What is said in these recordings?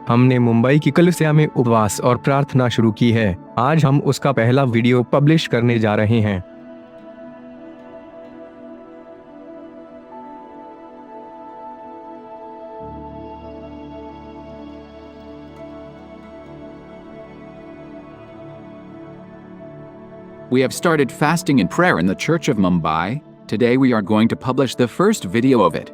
हमने मुंबई की कलीसिया में उपवास और प्रार्थना शुरू की है। आज हम उसका पहला वीडियो पब्लिश करने जा रहे हैं। We have started fasting and prayer in the Church of Mumbai. Today we are going to publish the first video of it.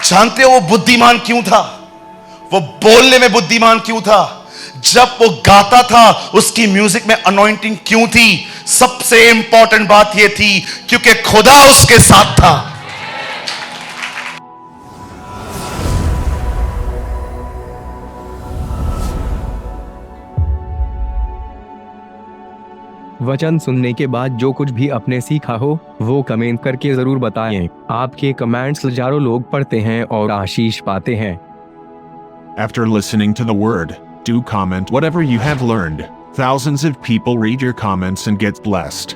जानते हो वो बुद्धिमान क्यों था? वो बोलने में बुद्धिमान क्यों था? जब वो गाता था उसकी म्यूजिक में अनॉइंटिंग क्यों थी? सबसे इंपॉर्टेंट बात ये थी क्योंकि खुदा उसके साथ था। वचन सुनने के बाद जो कुछ भी आपने सीखा हो वो कमेंट करके जरूर बताएं। आपके कमेंट्स हजारों लोग पढ़ते हैं और आशीष पाते हैं। After listening to the word, do comment whatever you have learned. Thousands of people read your comments and get blessed.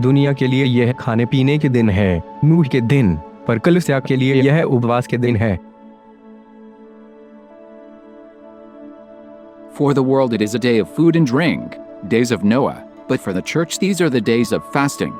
दुनिया के लिए यह खाने पीने के दिन है, नूह के दिन, पर कलीसिया के लिए यह उपवास के दिन है। For the world it is a day of food and drink, days of Noah, but for the church these are the days of fasting.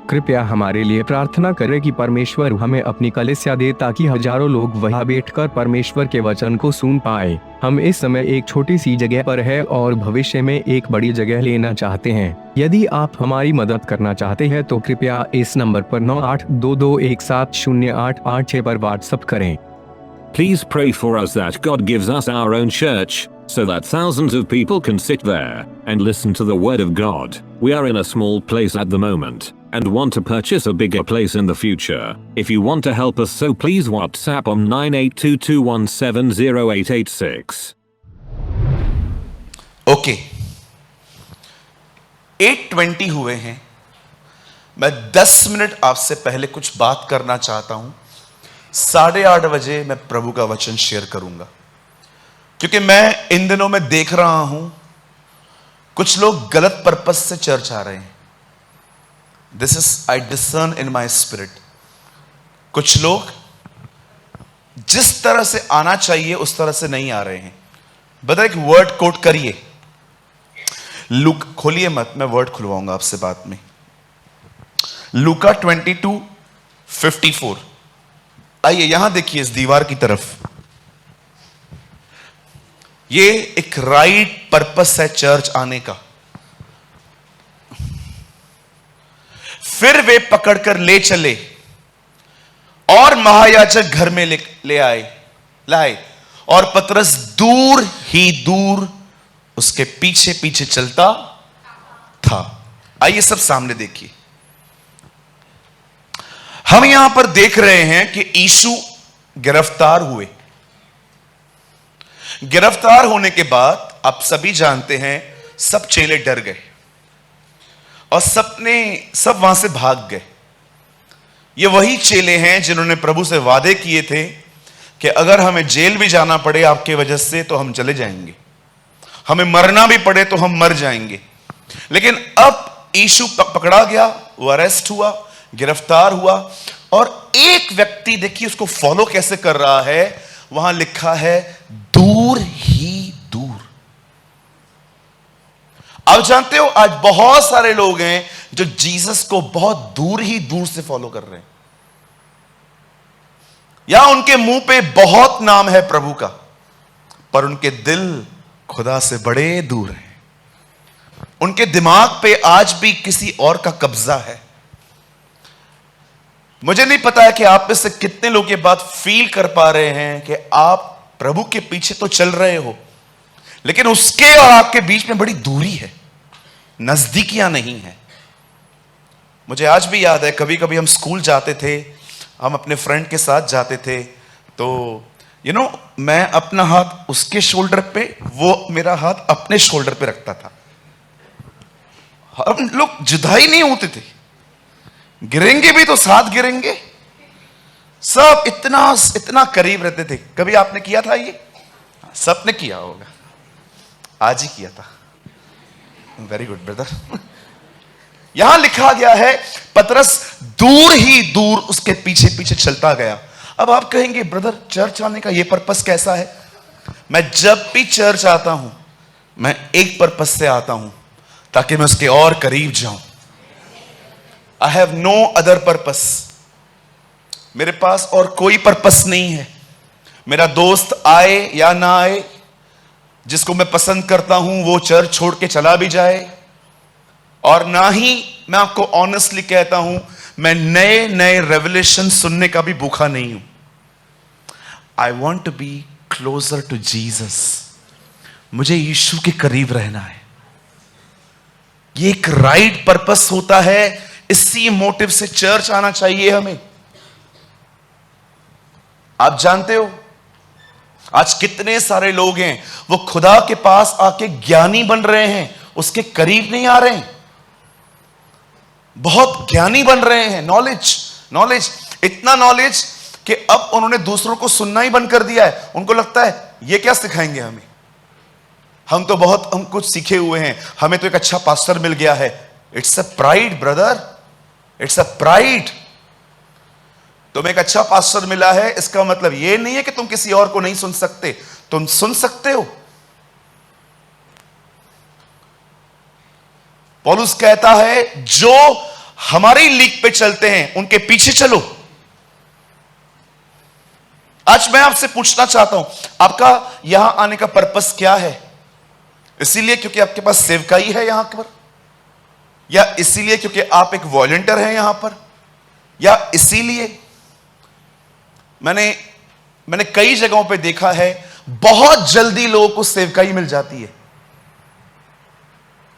कृपया हमारे लिए प्रार्थना करें कि परमेश्वर हमें अपनी कलीसिया दे ताकि हजारों लोग वहां बैठकर परमेश्वर के वचन को सुन पाए। हम इस समय एक छोटी सी जगह पर है और भविष्य में एक बड़ी जगह लेना चाहते हैं। यदि आप हमारी मदद करना चाहते हैं तो कृपया इस नंबर पर 9822170886 पर व्हाट्सएप करें। Please pray for us that God gives us our own church, so that thousands of people can sit there and listen to the word of God. We are in a small place at the moment and want to purchase a bigger place in the future. If you want to help us, so please WhatsApp on 9822170886. Okay, 8:20 हुए हैं। मैं 10 minute आपसे पहले कुछ बात करना चाहता हूं। 8:30 बजे मैं प्रभु का वचन शेयर करूंगा, क्योंकि मैं इन दिनों में देख रहा हूं कुछ लोग गलत पर्पस से चर्च आ रहे हैं। This is I discern in my spirit. कुछ लोग जिस तरह से आना चाहिए उस तरह से नहीं आ रहे हैं। बता, एक वर्ड कोट करिए, लूक खोलिए मत, मैं वर्ड खुलवाऊंगा आपसे बाद में। लूका 22:54। आइए यहां देखिए, इस दीवार की तरफ। ये एक राइट पर्पस है चर्च आने का। फिर वे पकड़कर ले चले और महायाजक घर में ले लाए और पतरस दूर ही दूर उसके पीछे पीछे चलता था। आइए सब सामने देखिए। हम यहां पर देख रहे हैं कि यीशु गिरफ्तार हुए। गिरफ्तार होने के बाद आप सभी जानते हैं सब चेले डर गए और सब वहां से भाग गए। ये वही चेले हैं जिन्होंने प्रभु से वादे किए थे कि अगर हमें जेल भी जाना पड़े आपके वजह से तो हम चले जाएंगे, हमें मरना भी पड़े तो हम मर जाएंगे। लेकिन अब यीशु पकड़ा गया, वो अरेस्ट हुआ, गिरफ्तार हुआ, और एक व्यक्ति देखिए उसको फॉलो कैसे कर रहा है। वहां लिखा है दूर ही दूर। आप जानते हो आज बहुत सारे लोग हैं जो जीसस को बहुत दूर ही दूर से फॉलो कर रहे हैं, या उनके मुंह पे बहुत नाम है प्रभु का, पर उनके दिल खुदा से बड़े दूर हैं। उनके दिमाग पे आज भी किसी और का कब्जा है। मुझे नहीं पता है कि आप में से कितने लोग ये बात फील कर पा रहे हैं कि आप प्रभु के पीछे तो चल रहे हो, लेकिन उसके और आपके बीच में बड़ी दूरी है, नजदीकियां नहीं है। मुझे आज भी याद है, कभी कभी हम स्कूल जाते थे, हम अपने फ्रेंड के साथ जाते थे, तो मैं अपना हाथ उसके शोल्डर पे, वो मेरा हाथ अपने शोल्डर पे रखता था। हम लोग जुदा ही नहीं होते थे, गिरेंगे भी तो साथ गिरेंगे, सब इतना इतना करीब रहते थे। कभी आपने किया था ये? सबने किया होगा, आज ही किया था। Very good brother. यहां लिखा गया है पतरस दूर ही दूर उसके पीछे पीछे चलता गया। अब आप कहेंगे ब्रदर चर्च आने का ये पर्पस कैसा है? मैं जब भी चर्च आता हूं, मैं एक पर्पस से आता हूं, ताकि मैं उसके और करीब जाऊं। I have no other purpose. मेरे पास और कोई पर्पस नहीं है। मेरा दोस्त आए या ना आए, जिसको मैं पसंद करता हूं वो चर्च छोड़ के चला भी जाए, और ना ही मैं आपको ऑनेस्टली कहता हूं, मैं नए नए रेवलेशन सुनने का भी भूखा नहीं हूं। I want to be closer to Jesus. मुझे यीशु के करीब रहना है। ये एक राइट पर्पस होता है। इसी मोटिव से चर्च आना चाहिए हमें। आप जानते हो आज कितने सारे लोग हैं, वो खुदा के पास आके ज्ञानी बन रहे हैं, उसके करीब नहीं आ रहे हैं। बहुत ज्ञानी बन रहे हैं, नॉलेज, इतना नॉलेज कि अब उन्होंने दूसरों को सुनना ही बंद कर दिया है। उनको लगता है ये क्या सिखाएंगे हमें, हम कुछ सीखे हुए हैं, हमें तो एक अच्छा पास्टर मिल गया है। It's a pride brother, it's a pride. तुम्हें एक अच्छा पास्टर मिला है, इसका मतलब यह नहीं है कि तुम किसी और को नहीं सुन सकते, तुम सुन सकते हो। पौलुस कहता है जो हमारी लीग पे चलते हैं उनके पीछे चलो। आज मैं आपसे पूछना चाहता हूं, आपका यहां आने का पर्पस क्या है? इसीलिए क्योंकि आपके पास सेवकाई है यहां पर, या इसीलिए क्योंकि आप एक वॉलंटियर हैं यहां पर, या इसीलिए? मैंने कई जगहों पे देखा है, बहुत जल्दी लोगों को सेवकाई मिल जाती है।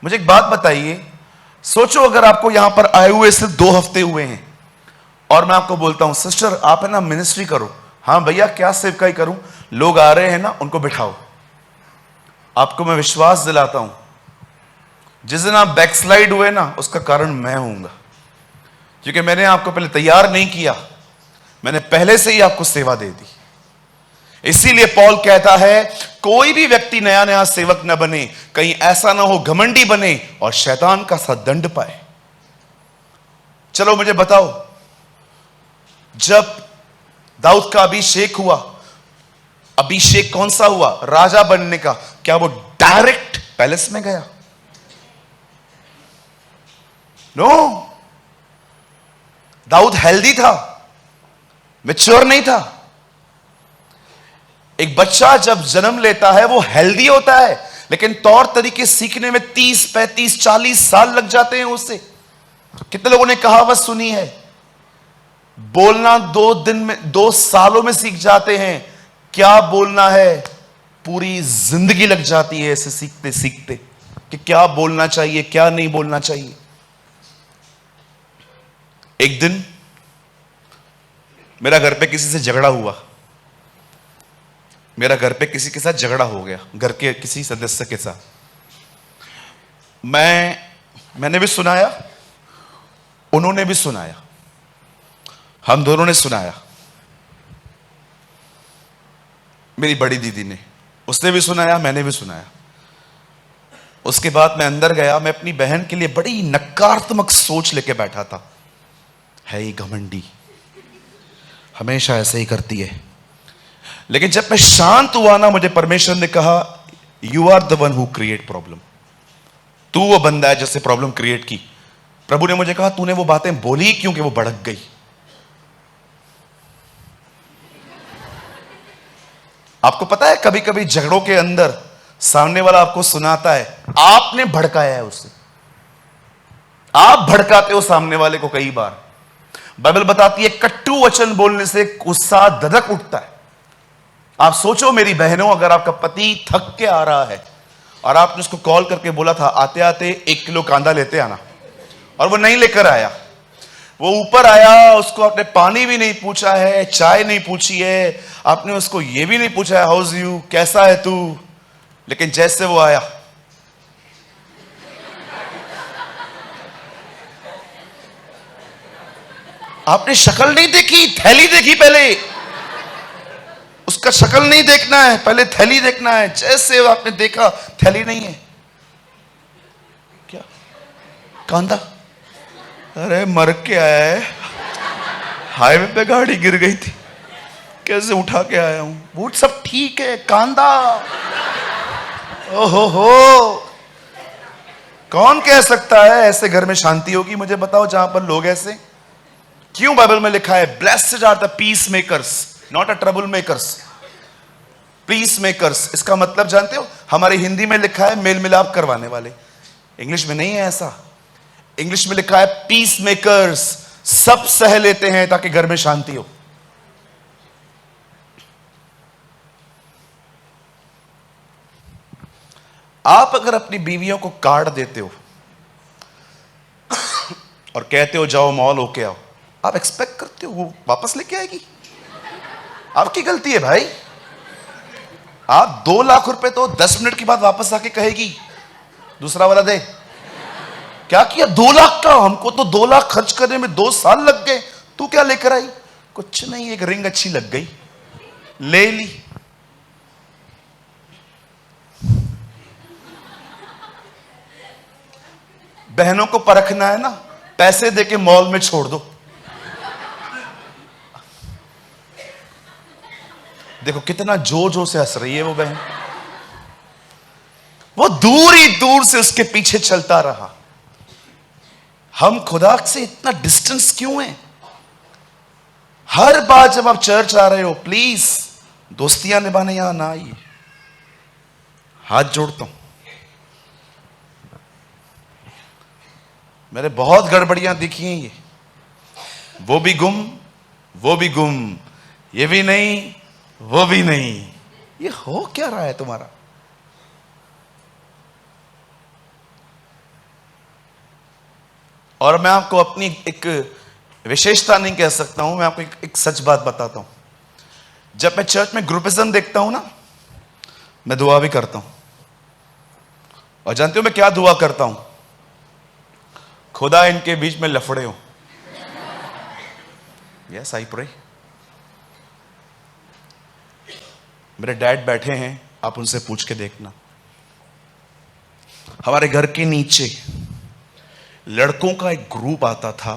मुझे एक बात बताइए, सोचो अगर आपको यहां पर आए हुए सिर्फ 2 हफ्ते हुए हैं, और मैं आपको बोलता हूं सिस्टर आप है ना मिनिस्ट्री करो। हाँ भैया क्या सेवकाई करूं? लोग आ रहे हैं ना, उनको बिठाओ। आपको मैं विश्वास दिलाता हूं, जिस दिन आप बैकस्लाइड हुए ना, उसका कारण मैं होऊंगा, क्योंकि मैंने आपको पहले तैयार नहीं किया, मैंने पहले से ही आपको सेवा दे दी। इसीलिए पौल कहता है कोई भी व्यक्ति नया नया सेवक न बने, कहीं ऐसा ना हो घमंडी बने और शैतान का सा दंड पाए। चलो मुझे बताओ, जब दाऊद का अभिषेक हुआ, अभिषेक कौन सा हुआ? राजा बनने का। क्या वो डायरेक्ट पैलेस में गया? नो। दाऊद हेल्दी था, मैच्योर नहीं था। एक बच्चा जब जन्म लेता है वो हेल्दी होता है, लेकिन तौर तरीके सीखने में 30, 35, 40 साल लग जाते हैं उससे। कितने लोगों ने कहावत सुनी है, बोलना 2 दिन में, 2 सालों में सीख जाते हैं, क्या बोलना है पूरी जिंदगी लग जाती है ऐसे सीखते सीखते कि क्या बोलना चाहिए क्या नहीं बोलना चाहिए। एक दिन मेरा घर पे किसी से झगड़ा हुआ, मेरा घर पे किसी के साथ झगड़ा हो गया, घर के किसी सदस्य के साथ। मैंने भी सुनाया, उन्होंने भी सुनाया, हम दोनों ने सुनाया। मेरी बड़ी दीदी ने, उसने भी सुनाया, मैंने भी सुनाया। उसके बाद मैं अंदर गया, मैं अपनी बहन के लिए बड़ी नकारात्मक सोच लेके बैठा था। है ये घमंडी, हमेशा ऐसे ही करती है। लेकिन जब मैं शांत हुआ ना, मुझे परमेश्वर ने कहा you are the one who create problem. तू वो बंदा है जिससे प्रॉब्लम क्रिएट की। प्रभु ने मुझे कहा तूने वो बातें बोली क्योंकि वो भड़क गई। आपको पता है कभी कभी झगड़ों के अंदर सामने वाला आपको सुनाता है, आपने भड़काया है उसे, आप भड़काते हो सामने वाले को। कई बार बाइबल बताती है कट्टू वचन बोलने से गुस्सा धधक उठता है। आप सोचो मेरी बहनों, अगर आपका पति थक के आ रहा है और आपने उसको कॉल करके बोला था आते आते 1 किलो कांदा लेते आना, और वो नहीं लेकर आया, वो ऊपर आया, उसको आपने पानी भी नहीं पूछा है, चाय नहीं पूछी है, आपने उसको ये भी नहीं पूछा है हाउस यू, कैसा है तू, लेकिन जैसे वो आया आपने शक्ल नहीं देखी, थैली देखी पहले। उसका शक्ल नहीं देखना है, पहले थैली देखना है। जैसे आपने देखा थैली नहीं है, क्या कांदा, अरे मर के आया है, हाईवे पे गाड़ी गिर गई थी, कैसे उठा के आया हूं, बूट सब ठीक है, कांदा। ओहो हो, कौन कह सकता है ऐसे घर में शांति होगी? मुझे बताओ जहां पर लोग ऐसे। क्यों बाइबल में लिखा है blessed are the peace makers, not a trouble makers, peace makers. इसका मतलब जानते हो? हमारे हिंदी में लिखा है मेल मिलाप करवाने वाले, इंग्लिश में नहीं है ऐसा। इंग्लिश में लिखा है पीस मेकर्स, सब सह लेते हैं ताकि घर में शांति हो। आप अगर अपनी बीवियों को कार्ड देते हो और कहते हो जाओ मॉल होके आओ, आप एक्सपेक्ट करते हो वो वापस लेके आएगी? आपकी गलती है भाई। आप 2 लाख रुपए तो 10 मिनट के बाद वापस आके कहेगी दूसरा वाला दे। क्या किया 2 लाख का? हमको तो 2 लाख खर्च करने में 2 साल लग गए, तू क्या लेकर आई? कुछ नहीं, एक रिंग अच्छी लग गई, ले ली। बहनों को परखना है ना, पैसे देके मॉल में छोड़ दो। देखो कितना जोर जोर से हंस रही है वो बहन। वो दूर ही दूर से उसके पीछे चलता रहा। हम खुदा से इतना डिस्टेंस क्यों है? हर बार जब आप चर्च आ रहे हो प्लीज दोस्तियां निभाने यहां ना आइए, हाथ जोड़ता हूं। मैंने बहुत गड़बड़ियां देखी हैं ये, वो भी गुम, वो भी गुम, ये भी नहीं, वो भी नहीं। ये हो क्या रहा है तुम्हारा? और मैं आपको अपनी एक विशेषता नहीं कह सकता हूं, मैं आपको एक सच बात बताता हूं। जब मैं चर्च में ग्रुपिज्म देखता हूं ना, मैं दुआ भी करता हूं। और जानते हो मैं क्या दुआ करता हूं? खुदा इनके बीच में लफड़े हो। Yes I pray. मेरे डैड बैठे हैं, आप उनसे पूछ के देखना। हमारे घर के नीचे लड़कों का एक ग्रुप आता था,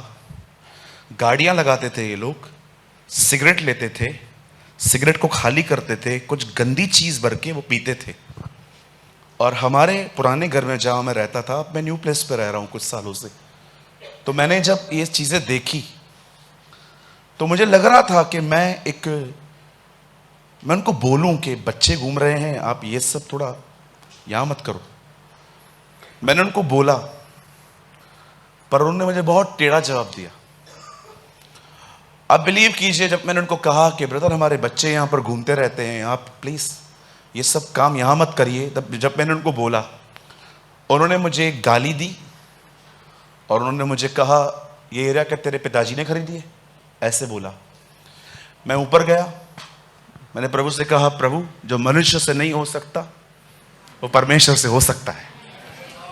गाड़ियां लगाते थे ये लोग, सिगरेट लेते थे, सिगरेट को खाली करते थे, कुछ गंदी चीज भर के वो पीते थे। और हमारे पुराने घर में जहां मैं रहता था, अब मैं न्यू प्लेस पे रह रहा हूं कुछ सालों से, तो मैंने जब ये चीजें देखी तो मुझे लग रहा था कि मैं उनको बोलूं कि बच्चे घूम रहे हैं, आप ये सब थोड़ा यहां मत करो। मैंने उनको बोला, पर उन्होंने मुझे बहुत टेढ़ा जवाब दिया। आप बिलीव कीजिए, जब मैंने उनको कहा कि ब्रदर हमारे बच्चे यहां पर घूमते रहते हैं, आप प्लीज ये सब काम यहां मत करिए, तब जब मैंने उनको बोला, उन्होंने मुझे गाली दी और उन्होंने मुझे कहा ये एरिया क्या तेरे पिताजी ने खरीदी है? ऐसे बोला। मैं ऊपर गया, मैंने प्रभु से कहा, प्रभु जो मनुष्य से नहीं हो सकता वो परमेश्वर से हो सकता है।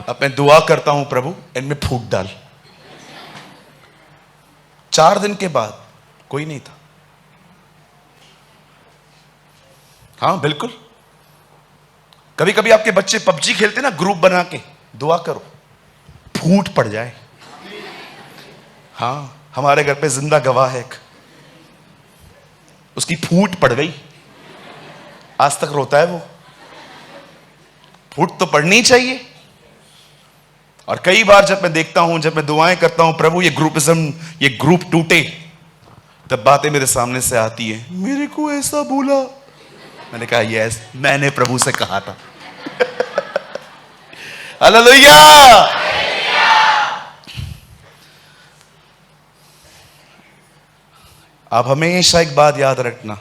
अब मैं दुआ करता हूं, प्रभु इनमें फूट डाल। 4 दिन के बाद कोई नहीं था। हाँ बिल्कुल, कभी कभी आपके बच्चे पबजी खेलते ना ग्रुप बना के, दुआ करो फूट पड़ जाए। हाँ हमारे घर पे जिंदा गवाह है, उसकी फूट पड़ गई, आज तक रोता है वो। फूट तो पड़नी चाहिए। और कई बार जब मैं देखता हूं, जब मैं दुआएं करता हूं, प्रभु ये ग्रुपिज्म, ये ग्रुप टूटे, तब बातें मेरे सामने से आती है, मेरे को ऐसा बोला। मैंने कहा यस, मैंने प्रभु से कहा था। हालेलुया। आप हमेशा एक बात याद रखना,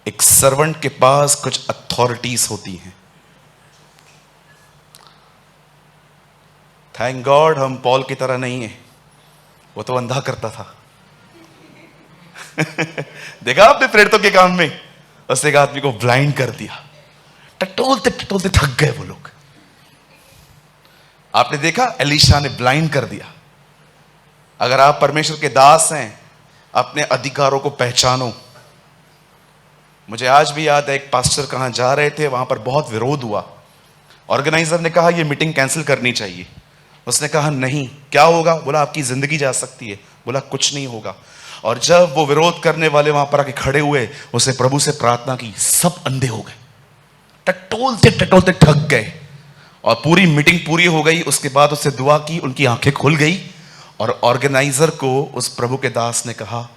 एक सर्वेंट के पास कुछ अथॉरिटीज होती हैं। थैंक गॉड हम पॉल की तरह नहीं है, वो तो अंधा करता था। देखा आपने प्रेरितों के काम में, उसने एक आदमी को ब्लाइंड कर दिया, टटोलते टटोलते थक गए वो लोग। आपने देखा एलीशा ने ब्लाइंड कर दिया। अगर आप परमेश्वर के दास हैं, अपने अधिकारों को पहचानो। मुझे आज भी याद है, एक पास्टर कहां जा रहे थे, वहां पर बहुत विरोध हुआ। ऑर्गेनाइजर ने कहा यह मीटिंग कैंसिल करनी चाहिए। उसने कहा नहीं, क्या होगा? बोला आपकी जिंदगी जा सकती है। बोला कुछ नहीं होगा। और जब वो विरोध करने वाले वहां पर आके खड़े हुए, उसने प्रभु से प्रार्थना की, सब अंधे हो गए, टटोलते टटोलते थक गए। और पूरी मीटिंग पूरी हो गई। उसके बाद उससे दुआ की, उनकी आंखें खुल गई। और ऑर्गेनाइजर को उस प्रभु के दास ने कहा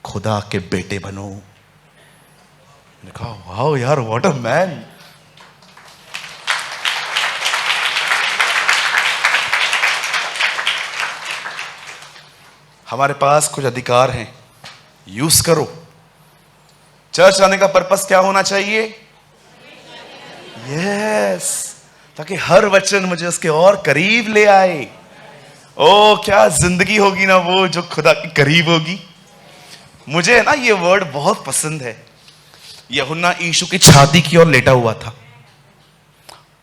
खुदा के बेटे बनो। मैंने कहा वाओ यार, व्हाट अ मैन। हमारे पास कुछ अधिकार हैं, यूज करो। चर्च आने का पर्पस क्या होना चाहिए? यस, ताकि हर वचन मुझे उसके और करीब ले आए। ओ क्या जिंदगी होगी ना वो जो खुदा के करीब होगी। मुझे ना ये वर्ड बहुत पसंद है। यूहन्ना यीशु की छाती की ओर लेटा हुआ था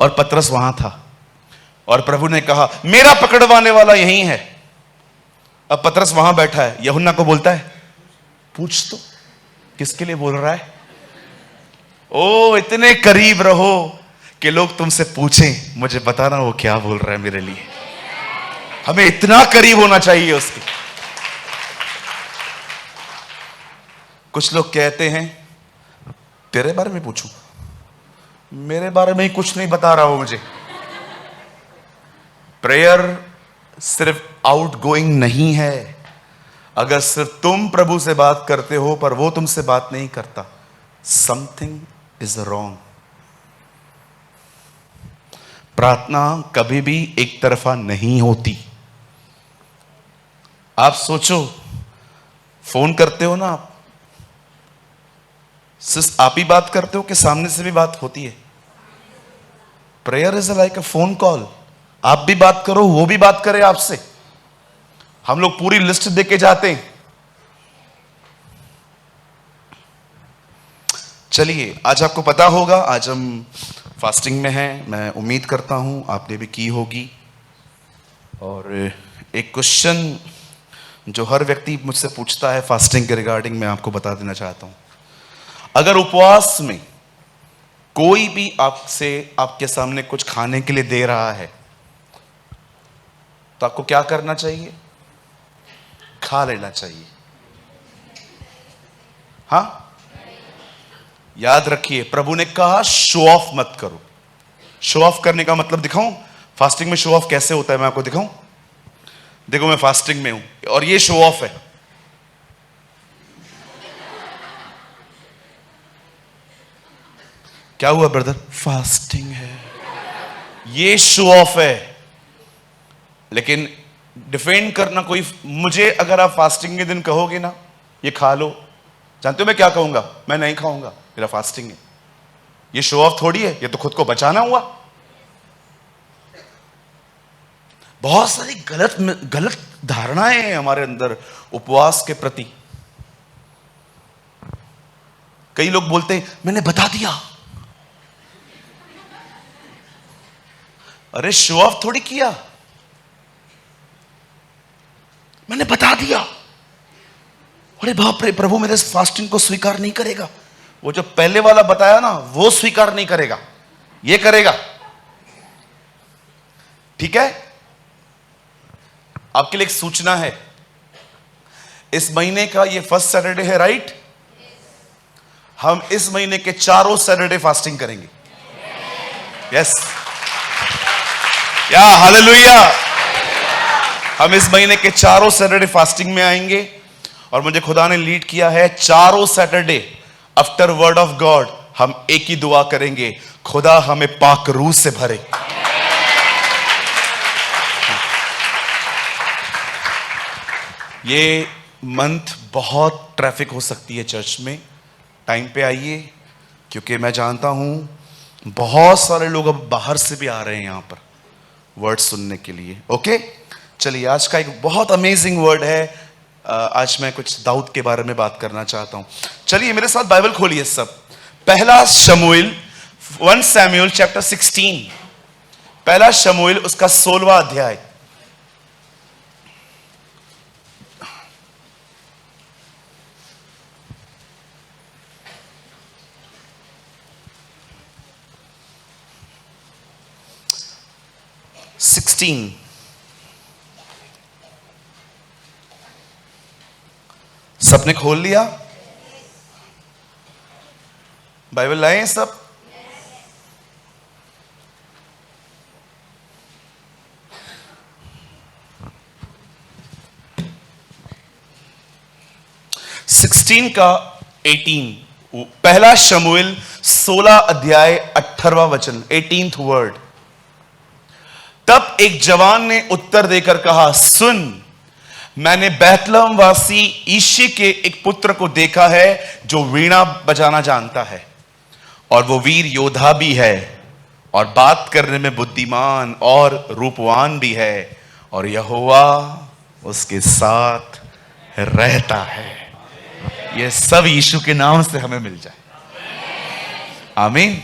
और पतरस वहां था, और प्रभु ने कहा मेरा पकड़वाने वाला यहीं है। अब पतरस वहां बैठा है, यूहन्ना को बोलता है पूछ तो किसके लिए बोल रहा है। ओ इतने करीब रहो कि लोग तुमसे पूछें, मुझे बताना वो क्या बोल रहा है मेरे लिए। हमें इतना करीब होना चाहिए उसके। कुछ लोग कहते हैं तेरे बारे में पूछूं, मेरे बारे में ही कुछ नहीं बता रहा हो मुझे। प्रेयर सिर्फ आउटगोइंग नहीं है। अगर सिर्फ तुम प्रभु से बात करते हो पर वो तुमसे बात नहीं करता, समथिंग इज रॉन्ग। प्रार्थना कभी भी एक तरफा नहीं होती। आप सोचो, फोन करते हो ना आप, सिर्फ आप ही बात करते हो कि सामने से भी बात होती है? Prayer is like a phone call. आप भी बात करो, वो भी बात करे आपसे। हम लोग पूरी लिस्ट देके जाते हैं। चलिए, आज आपको पता होगा आज हम फास्टिंग में हैं। मैं उम्मीद करता हूं आपने भी की होगी। और एक क्वेश्चन जो हर व्यक्ति मुझसे पूछता है फास्टिंग के रिगार्डिंग, मैं आपको बता देना चाहता हूं। अगर उपवास में कोई भी आपसे आपके सामने कुछ खाने के लिए दे रहा है तो आपको क्या करना चाहिए? खा लेना चाहिए। हां, याद रखिए प्रभु ने कहा शो ऑफ मत करो। शो ऑफ करने का मतलब दिखाऊं? फास्टिंग में शो ऑफ कैसे होता है मैं आपको दिखाऊं। देखो मैं फास्टिंग में हूं और ये शो ऑफ है। क्या हुआ ब्रदर? फास्टिंग है, ये शो ऑफ है। लेकिन डिफेंड करना कोई, मुझे अगर आप फास्टिंग के दिन कहोगे ना ये खा लो, जानते हो मैं क्या कहूंगा? मैं नहीं खाऊंगा, मेरा फास्टिंग है। ये शो ऑफ थोड़ी है, ये तो खुद को बचाना हुआ। बहुत सारी गलत धारणाएं हैं हमारे अंदर उपवास के प्रति। कई लोग बोलते हैं मैंने बता दिया। अरे शो ऑफ थोड़ी किया, मैंने बता दिया। अरे बाप रे, प्रभु मेरे फास्टिंग को स्वीकार नहीं करेगा। वो जो पहले वाला बताया ना वो स्वीकार नहीं करेगा, ये करेगा। ठीक है, आपके लिए एक सूचना है। इस महीने का ये फर्स्ट सैटरडे है, राइट? हम इस महीने के चारों सैटरडे फास्टिंग करेंगे। यस, या हालेलुया। हम इस महीने के चारों सैटरडे फास्टिंग में आएंगे और मुझे खुदा ने लीड किया है चारों Saturday after word of God हम एक ही दुआ करेंगे, खुदा हमें पाक रूह से भरे। ये मंथ बहुत ट्रैफिक हो सकती है चर्च में, टाइम पे आइए, क्योंकि मैं जानता हूं बहुत सारे लोग अब बाहर से भी आ रहे हैं यहां पर वर्ड सुनने के लिए। ओके, चलिए आज का एक बहुत अमेजिंग वर्ड है। आज मैं कुछ दाऊद के बारे में बात करना चाहता हूं। चलिए मेरे साथ बाइबल खोलिए सब। पहला शमूएल 1 सैमुएल चैप्टर 16, पहला शमूएल उसका 16वां अध्याय। सबने खोल लिया? बाइबल लाए हैं सब? सिक्सटीन का 18, पहला शमूएल 16 अध्याय 18वां वचन, 18th वर्ड। तब एक जवान ने उत्तर देकर कहा, सुन, मैंने बैतलहम वासी ईशी के एक पुत्र को देखा है जो वीणा बजाना जानता है, और वो वीर योद्धा भी है और बात करने में बुद्धिमान और रूपवान भी है, और यहोवा उसके साथ रहता है। ये सब यीशु के नाम से हमें मिल जाए। आमीन।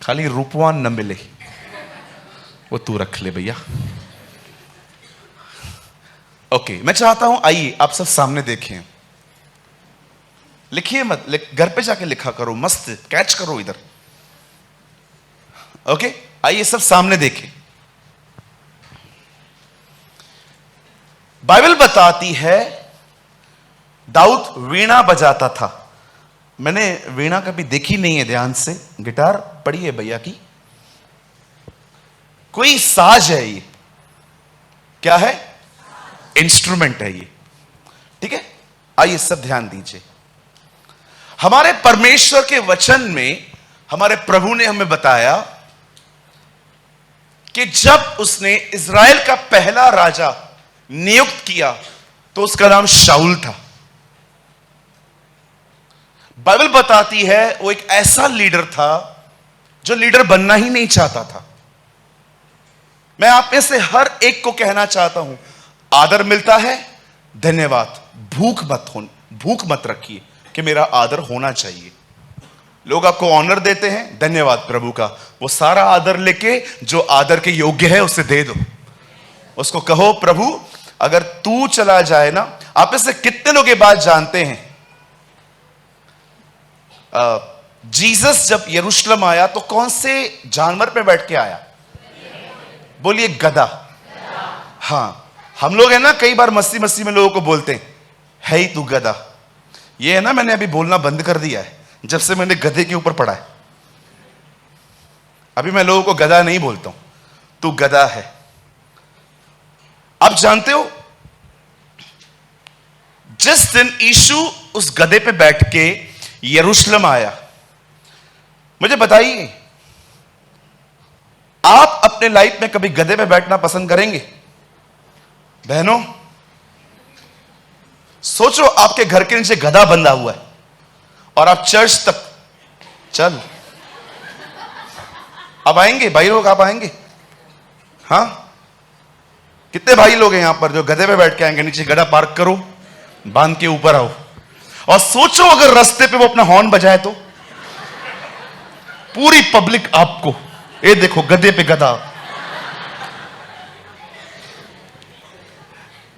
खाली रूपवान न मिले, वो तू रख ले भैया। ओके, मैं चाहता हूं आइए आप सब सामने देखें। लिखिए मत, घर पे जाके लिखा करो, मस्त कैच करो इधर। ओके, आइए सब सामने देखें। बाइबल बताती है दाऊद वीणा बजाता था। मैंने वीणा कभी देखी नहीं है ध्यान से, गिटार पड़ी है भैया की, कोई साज है ये, क्या है? इंस्ट्रूमेंट है ये, ठीक है। आइए सब ध्यान दीजिए। हमारे परमेश्वर के वचन में हमारे प्रभु ने हमें बताया कि जब उसने इज़राइल का पहला राजा नियुक्त किया तो उसका नाम शाऊल था। बाइबल बताती है वो एक ऐसा लीडर था जो लीडर बनना ही नहीं चाहता था। मैं आप में से हर एक को कहना चाहता हूं, आदर मिलता है, धन्यवाद। भूख मत रखिए कि मेरा आदर होना चाहिए। लोग आपको ऑनर देते हैं, धन्यवाद प्रभु का। वो सारा आदर लेके जो आदर के योग्य है उसे दे दो। उसको कहो, प्रभु अगर तू चला जाए ना। आप में से कितने लोग ये बात जानते हैं, जीसस जब यरूशलेम आया तो कौन से जानवर पे बैठ के आया? बोलिए, गधा। हाँ, हम लोग है ना कई बार मस्ती मस्ती में लोगों को बोलते हैं, है ही तू गधा। ये है ना, मैंने अभी बोलना बंद कर दिया है जब से मैंने गधे के ऊपर पढ़ा है। अभी मैं लोगों को गधा नहीं बोलता हूं, तू गधा है। आप जानते हो जिस दिन यीशु उस गधे पे बैठ के यरूशलेम आया, मुझे बताइए आप अपने लाइफ में कभी गधे पे बैठना पसंद करेंगे? बहनों सोचो, आपके घर के नीचे गधा बंधा हुआ है और आप चर्च तक चल। अब आएंगे भाई लोग, आप आएंगे? हाँ, कितने भाई लोग हैं यहां पर जो गधे पे बैठ के आएंगे? नीचे गधा पार्क करो, बांध के ऊपर आओ, और सोचो अगर रास्ते पे वो अपना हॉर्न बजाए तो पूरी पब्लिक आपको, ये देखो गधे पे गधा।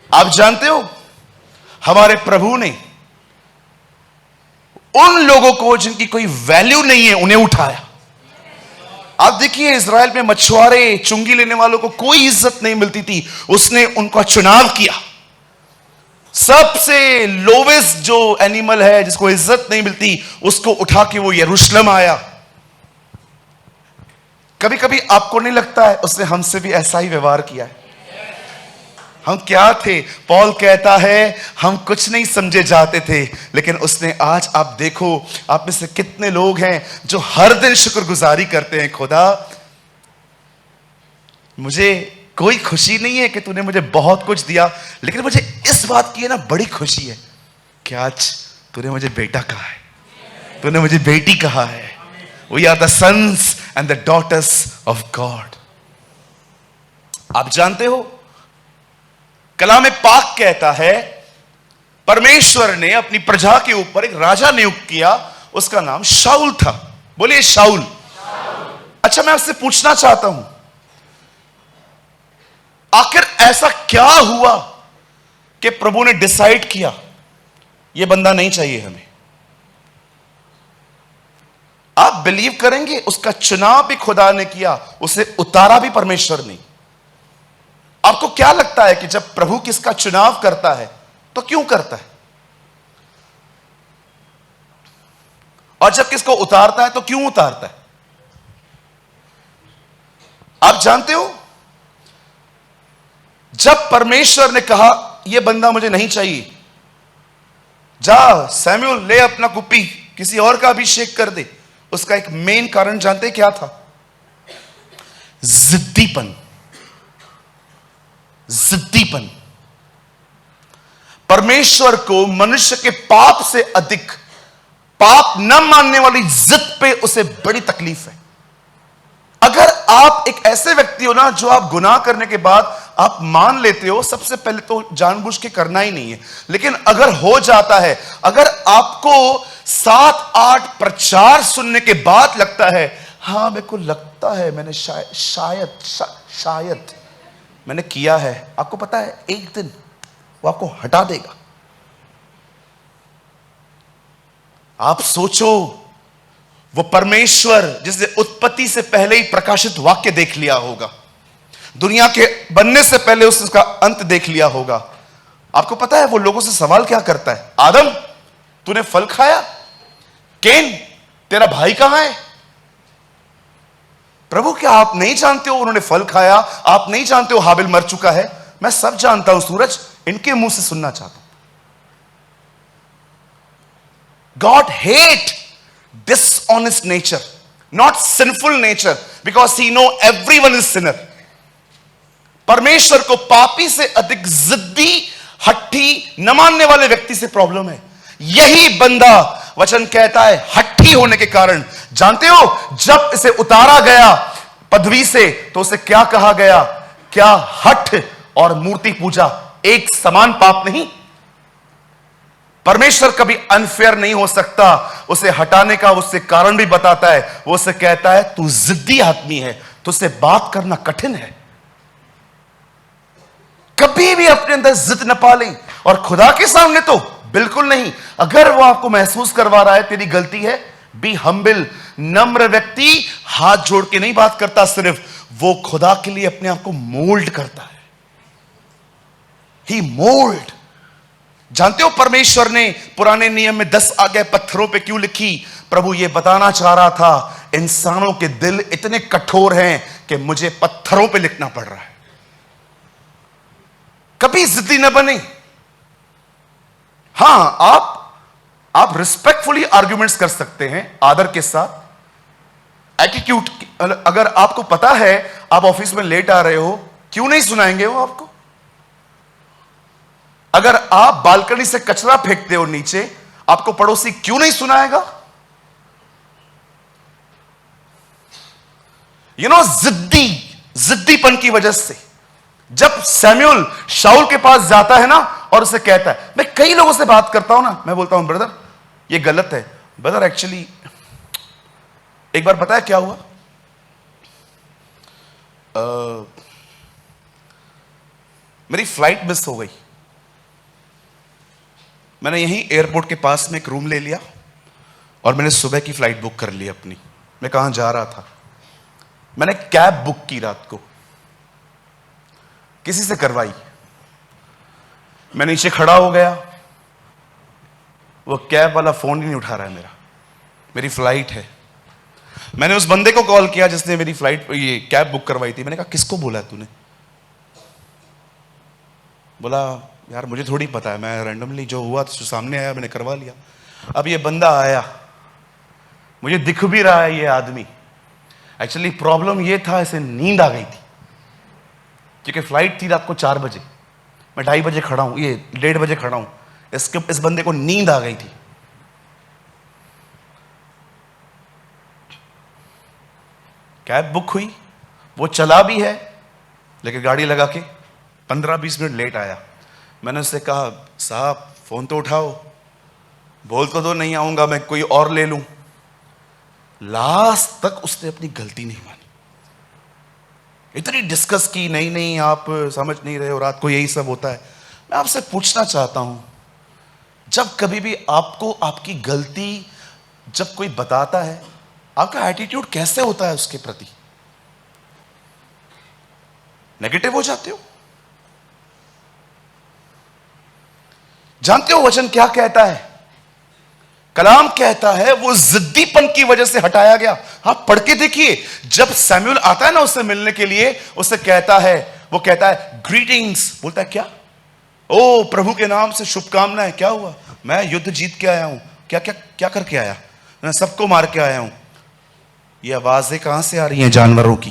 आप जानते हो हमारे प्रभु ने उन लोगों को जिनकी कोई वैल्यू नहीं है उन्हें उठाया। आप देखिए इज़राइल में मछुआरे, चुंगी लेने वालों को कोई इज्जत नहीं मिलती थी, उसने उनका चुनाव किया। सबसे लोवेस्ट जो एनिमल है जिसको इज्जत नहीं मिलती, उसको उठा के वो यरूशलेम आया। कभी कभी आपको नहीं लगता है उसने हमसे भी ऐसा ही व्यवहार किया है? हम क्या थे? पौल कहता है हम कुछ नहीं समझे जाते थे, लेकिन उसने आज, आप देखो आप में से कितने लोग हैं जो हर दिन शुक्रगुजारी करते हैं, खुदा मुझे कोई खुशी नहीं है कि तूने मुझे बहुत कुछ दिया, लेकिन मुझे इस बात की है ना बड़ी खुशी है कि आज तूने मुझे बेटा कहा है, तूने मुझे बेटी कहा है। We are the sons and the daughters of God. आप जानते हो कलाम पाक कहता है परमेश्वर ने अपनी प्रजा के ऊपर एक राजा नियुक्त किया, उसका नाम शाऊल था। बोलिए शाऊल। अच्छा, मैं आपसे पूछना चाहता हूं आखिर ऐसा क्या हुआ कि प्रभु ने डिसाइड किया यह बंदा नहीं चाहिए हमें? आप बिलीव करेंगे उसका चुनाव भी खुदा ने किया, उसे उतारा भी परमेश्वर ने। आपको क्या लगता है कि जब प्रभु किसका चुनाव करता है तो क्यों करता है, और जब किसको उतारता है तो क्यों उतारता है? आप जानते हो जब परमेश्वर ने कहा यह बंदा मुझे नहीं चाहिए, जा सैमुअल ले अपना कुप्पी किसी और का अभिषेक कर दे, उसका एक मेन कारण जानते क्या था? जिद्दीपन। जिद्दीपन। परमेश्वर को मनुष्य के पाप से अधिक पाप न मानने वाली जिद पे उसे बड़ी तकलीफ है। अगर आप एक ऐसे व्यक्ति हो ना जो आप गुनाह करने के बाद आप मान लेते हो, सबसे पहले तो जानबूझ के करना ही नहीं है, लेकिन अगर हो जाता है, अगर आपको 7-8 प्रचार सुनने के बाद लगता है हां मेरे को लगता है मैंने शायद मैंने किया है, आपको पता है एक दिन वो आपको हटा देगा। आप सोचो वो परमेश्वर जिसने उत्पत्ति से पहले ही प्रकाशित वाक्य देख लिया होगा, दुनिया के बनने से पहले उसका अंत देख लिया होगा। आपको पता है वो लोगों से सवाल क्या करता है? आदम तूने फल खाया, केन तेरा भाई कहां है? प्रभु क्या आप नहीं जानते हो उन्होंने फल खाया? आप नहीं जानते हो हाबिल मर चुका है? मैं सब जानता हूं सूरज, इनके मुंह से सुनना चाहता हूं। God hate dishonest nature, not sinful nature, because he know everyone is sinner. परमेश्वर को पापी से अधिक जिद्दी, हट्टी, न मानने वाले व्यक्ति से प्रॉब्लम है। यही बंदा वचन कहता है हट्टी होने के कारण, जानते हो जब इसे उतारा गया पदवी से तो उसे क्या कहा गया? क्या हठ और मूर्ति पूजा एक समान पाप नहीं? परमेश्वर कभी अनफेयर नहीं हो सकता। उसे हटाने का उससे कारण भी बताता है। वो उसे कहता है तू जिद्दी आदमी है, तुझसे बात करना कठिन है। कभी भी अपने अंदर जिद न पालें, और खुदा के सामने तो बिल्कुल नहीं। अगर वो आपको महसूस करवा रहा है तेरी गलती है, बी हम्बिल, नम्र व्यक्ति हाथ जोड़ के नहीं बात करता, सिर्फ वो खुदा के लिए अपने आप को मोल्ड करता है। ही मोल्ड। जानते हो परमेश्वर ने पुराने नियम में 10 आज्ञाएं पत्थरों पे क्यों लिखी? प्रभु ये बताना चाह रहा था इंसानों के दिल इतने कठोर हैं कि मुझे पत्थरों पे लिखना पड़ रहा है। कभी जिद्दी न बने। हां, आप रिस्पेक्टफुली आर्ग्यूमेंट्स कर सकते हैं, आदर के साथ। एटीट्यूड, अगर आपको पता है आप ऑफिस में लेट आ रहे हो, क्यों नहीं सुनाएंगे वो आपको? अगर आप बालकनी से कचरा फेंकते हो नीचे, आपको पड़ोसी क्यों नहीं सुनाएगा? जिद्दीपन की वजह से जब सैमुअल शाऊल के पास जाता है ना और उसे कहता है, मैं कई लोगों से बात करता हूं ना, मैं बोलता हूं ब्रदर ये गलत है। ब्रदर एक्चुअली एक बार पता है क्या हुआ? मेरी फ्लाइट मिस हो गई। मैंने यहीं एयरपोर्ट के पास में एक रूम ले लिया और मैंने सुबह की फ्लाइट बुक कर ली अपनी। मैं कहां जा रहा था, मैंने कैब बुक की रात को, किसी से करवाई। मैं नीचे खड़ा हो गया, वो कैब वाला फोन ही नहीं उठा रहा है मेरा, मेरी फ्लाइट है। मैंने उस बंदे को कॉल किया जिसने मेरी फ्लाइट ये कैब बुक करवाई थी। मैंने कहा किसको बोला है तूने? बोला यार मुझे थोड़ी पता है, मैं रैंडमली जो हुआ जो सामने आया मैंने करवा लिया। अब ये बंदा आया, मुझे दिख भी रहा है ये आदमी। एक्चुअली प्रॉब्लम ये था, इसे नींद आ गई थी। क्योंकि फ्लाइट थी रात को 4 बजे, मैं 2:30 बजे खड़ा हूं, ये 1:30 बजे खड़ा हूं। इस बंदे को नींद आ गई थी। कैब बुक हुई, वो चला भी है, लेकिन गाड़ी लगा के 15-20 मिनट लेट आया। मैंने उससे कहा, साहब फोन तो उठाओ, बोल तो दो नहीं आऊंगा, मैं कोई और ले लूं। लास्ट तक उसने अपनी गलती नहीं मानी। इतनी डिस्कस की, नहीं नहीं आप समझ नहीं रहे हो, रात को यही सब होता है। मैं आपसे पूछना चाहता हूं, जब कभी भी आपको आपकी गलती जब कोई बताता है, आपका एटीट्यूड कैसे होता है उसके प्रति? नेगेटिव हो जाते हो? जानते हो वचन क्या कहता है? कलाम कहता है वो जिद्दीपन की वजह से हटाया गया। आप पढ़ के देखिए, जब सैमुअल आता है ना उससे मिलने के लिए, उससे कहता है, वो कहता है ग्रीटिंग्स, बोलता है क्या? ओ प्रभु के नाम से शुभकामनाएं। क्या हुआ? मैं युद्ध जीत के आया हूं। क्या क्या क्या करके आया? मैं सबको मार के आया हूं। ये आवाजें कहां से आ रही हैं? जानवरों की।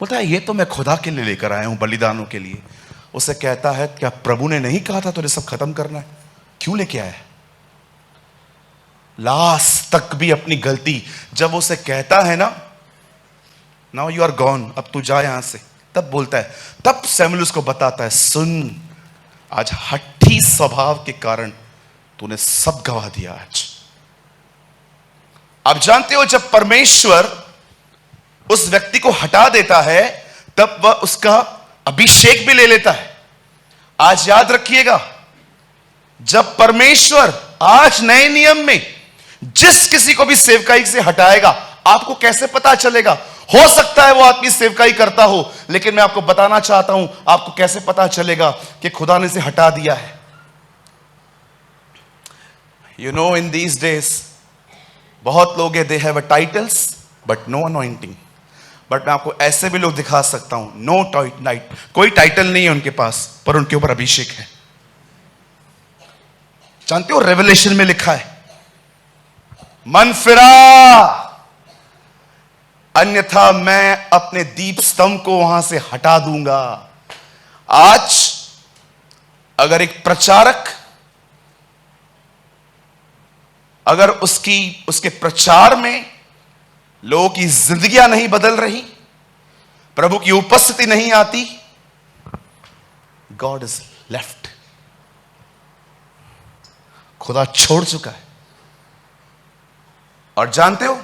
बोलता है ये तो मैं खुदा के लिए लेकर आया हूं, बलिदानों के लिए। उसे कहता है क्या प्रभु ने नहीं कहा था तुझे सब खत्म करना है? क्यों लेके आया? लास्ट तक भी अपनी गलती जब उसे कहता है ना, नाउ यू आर गॉन, अब तू जा यहां से, तब बोलता है, तब सैमुअल उसको बताता है, सुन आज हठी स्वभाव के कारण तूने सब गवा दिया आज। आप जानते हो जब परमेश्वर उस व्यक्ति को हटा देता है, तब वह उसका अभिषेक भी ले लेता है। आज याद रखिएगा, जब परमेश्वर आज नए नियम में जिस किसी को भी सेवकाई से हटाएगा, आपको कैसे पता चलेगा? हो सकता है वो आदमी सेवकाई करता हो, लेकिन मैं आपको बताना चाहता हूं, आपको कैसे पता चलेगा कि खुदा ने इसे हटा दिया है? You know, in these days बहुत लोग they have a titles but no anointing. But मैं आपको ऐसे भी लोग दिखा सकता हूं, नो टाइट, कोई टाइटल नहीं है उनके पास, पर उनके ऊपर अभिषेक है। जानते हो रेवलेशन में लिखा है, मन फिरा अन्यथा मैं अपने दीप स्तंभ को वहां से हटा दूंगा। आज अगर एक प्रचारक, अगर उसके प्रचार में लोगों की जिंदगियां नहीं बदल रही, प्रभु की उपस्थिति नहीं आती, गॉड इज लेफ्ट, खुदा छोड़ चुका है। और जानते हो,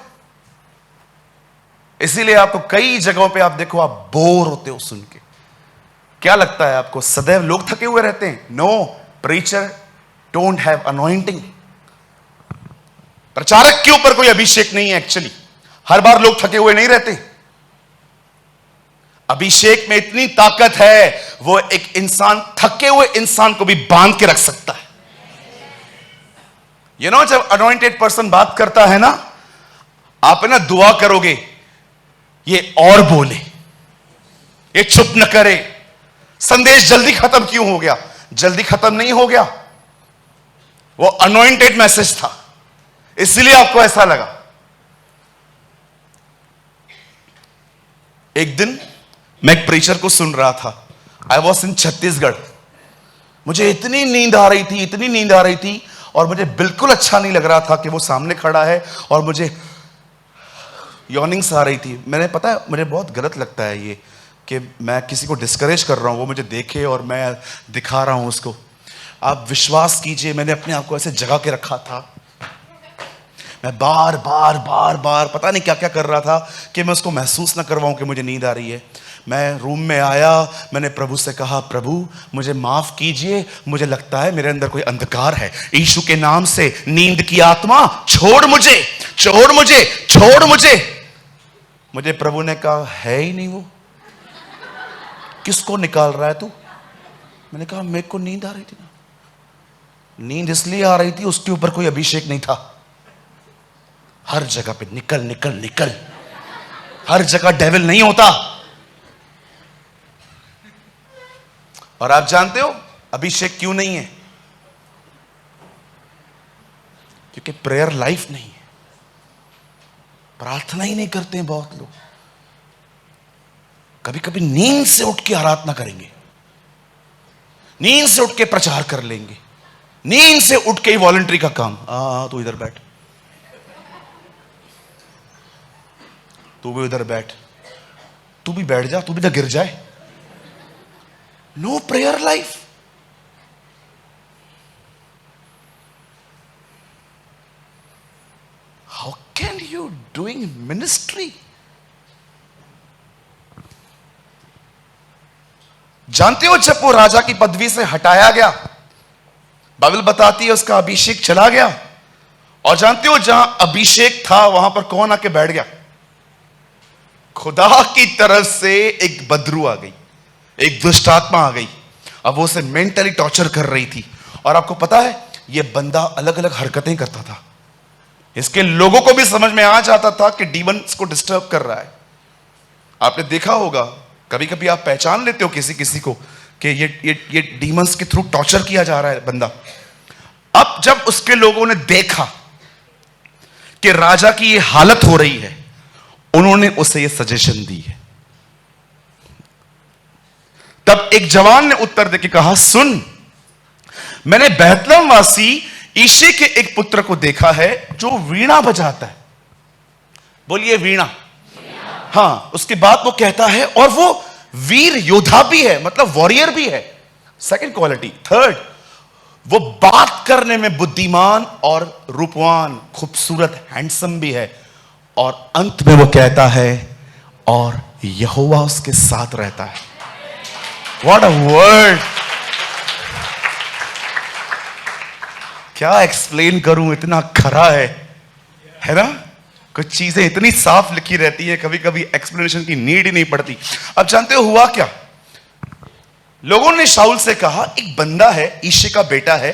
इसीलिए आपको कई जगहों पे आप देखो, आप बोर होते हो सुन के। क्या लगता है आपको सदैव लोग थके हुए रहते हैं? No, preacher don't have anointing. प्रचारक के ऊपर कोई अभिषेक नहीं है। एक्चुअली हर बार लोग थके हुए नहीं रहते। अभिषेक में इतनी ताकत है, वो एक इंसान, थके हुए इंसान को भी बांध के रख सकता है। यू नो, जब अनॉइंटेड पर्सन बात करता है ना, आप है ना दुआ करोगे ये और बोले, ये चुप न करे। संदेश जल्दी खत्म क्यों हो गया? जल्दी खत्म नहीं हो गया, वो अनॉइंटेड मैसेज था, इसलिए आपको ऐसा लगा। एक दिन मैं एक प्रीचर को सुन रहा था। I was in Chhattisgarh. मुझे इतनी नींद आ रही थी, इतनी नींद आ रही थी, और मुझे बिल्कुल अच्छा नहीं लग रहा था कि वो सामने खड़ा है और मुझे यॉर्निंग्स आ रही थी। मैंने, पता है मुझे बहुत गलत लगता है ये कि मैं किसी को डिस्करेज कर रहा हूं, वो मुझे देखे और मैं दिखा रहा हूं उसको। आप विश्वास कीजिए, मैंने अपने आप को ऐसे जगा के रखा था। मैं बार बार बार बार पता नहीं क्या क्या कर रहा था कि मैं उसको महसूस ना करवाऊं कि मुझे नींद आ रही है। मैं रूम में आया, मैंने प्रभु से कहा, प्रभु मुझे माफ कीजिए, मुझे लगता है मेरे अंदर कोई अंधकार है। यीशु के नाम से नींद की आत्मा छोड़ मुझे, छोड़ मुझे, छोड़ मुझे। मुझे प्रभु ने कहा, है ही नहीं वो, किसको निकाल रहा है तू? मैंने कहा, मेरे को नींद आ रही थी ना। नींद इसलिए आ रही थी, उसके ऊपर कोई अभिषेक नहीं था। हर जगह पे निकल निकल निकल, हर जगह डेविल नहीं होता। और आप जानते हो अभिषेक क्यों नहीं है? क्योंकि प्रेयर लाइफ नहीं है, प्रार्थना ही नहीं करते हैं बहुत लोग। कभी कभी नींद से उठ के आराधना करेंगे, नींद से उठ के प्रचार कर लेंगे, नींद से उठ के ही वॉलंटरी का काम। तू इधर बैठ, तू भी इधर बैठ, तू भी बैठ जा, तू भी तो गिर जाए। No prayer life. How can you doing ministry? जानते हो जब वो राजा की पदवी से हटाया गया, बाइबल बताती है उसका अभिषेक चला गया, और जानते हो जहां अभिषेक था वहां पर कौन आके बैठ गया? खुदा की तरफ से एक बदरू आ गई, एक दुष्ट आत्मा आ गई। अब वो उसे मेंटली टॉर्चर कर रही थी, और आपको पता है ये बंदा अलग अलग हरकतें करता था। इसके लोगों को भी समझ में आ जाता था कि डीमंस को डिस्टर्ब कर रहा है। आपने देखा होगा, कभी कभी आप पहचान लेते हो किसी किसी को कि ये डीमंस के थ्रू टॉर्चर किया जा रहा है बंदा। अब जब उसके लोगों ने देखा कि राजा की ये हालत हो रही है, उन्होंने उसे ये सजेशन दी है। तब एक जवान ने उत्तर देके कहा, सुन, मैंने बैतलहम वासी ईशे के एक पुत्र को देखा है जो वीणा बजाता है। बोलिए वीणा। हाँ, उसके बाद वो कहता है, और वो वीर योद्धा भी है, मतलब वॉरियर भी है, सेकंड क्वालिटी। थर्ड, वो बात करने में बुद्धिमान और रूपवान, खूबसूरत, हैंडसम भी है। और अंत में वो कहता है, और यहोवा उसके साथ रहता है। What a word! क्या एक्सप्लेन करूं, इतना खरा है ना? कुछ चीजें इतनी साफ लिखी रहती है, कभी कभी एक्सप्लेनेशन की नीड ही नहीं पड़ती। अब जानते हो हुआ क्या? लोगों ने शाऊल से कहा, एक बंदा है, ईशे का बेटा है।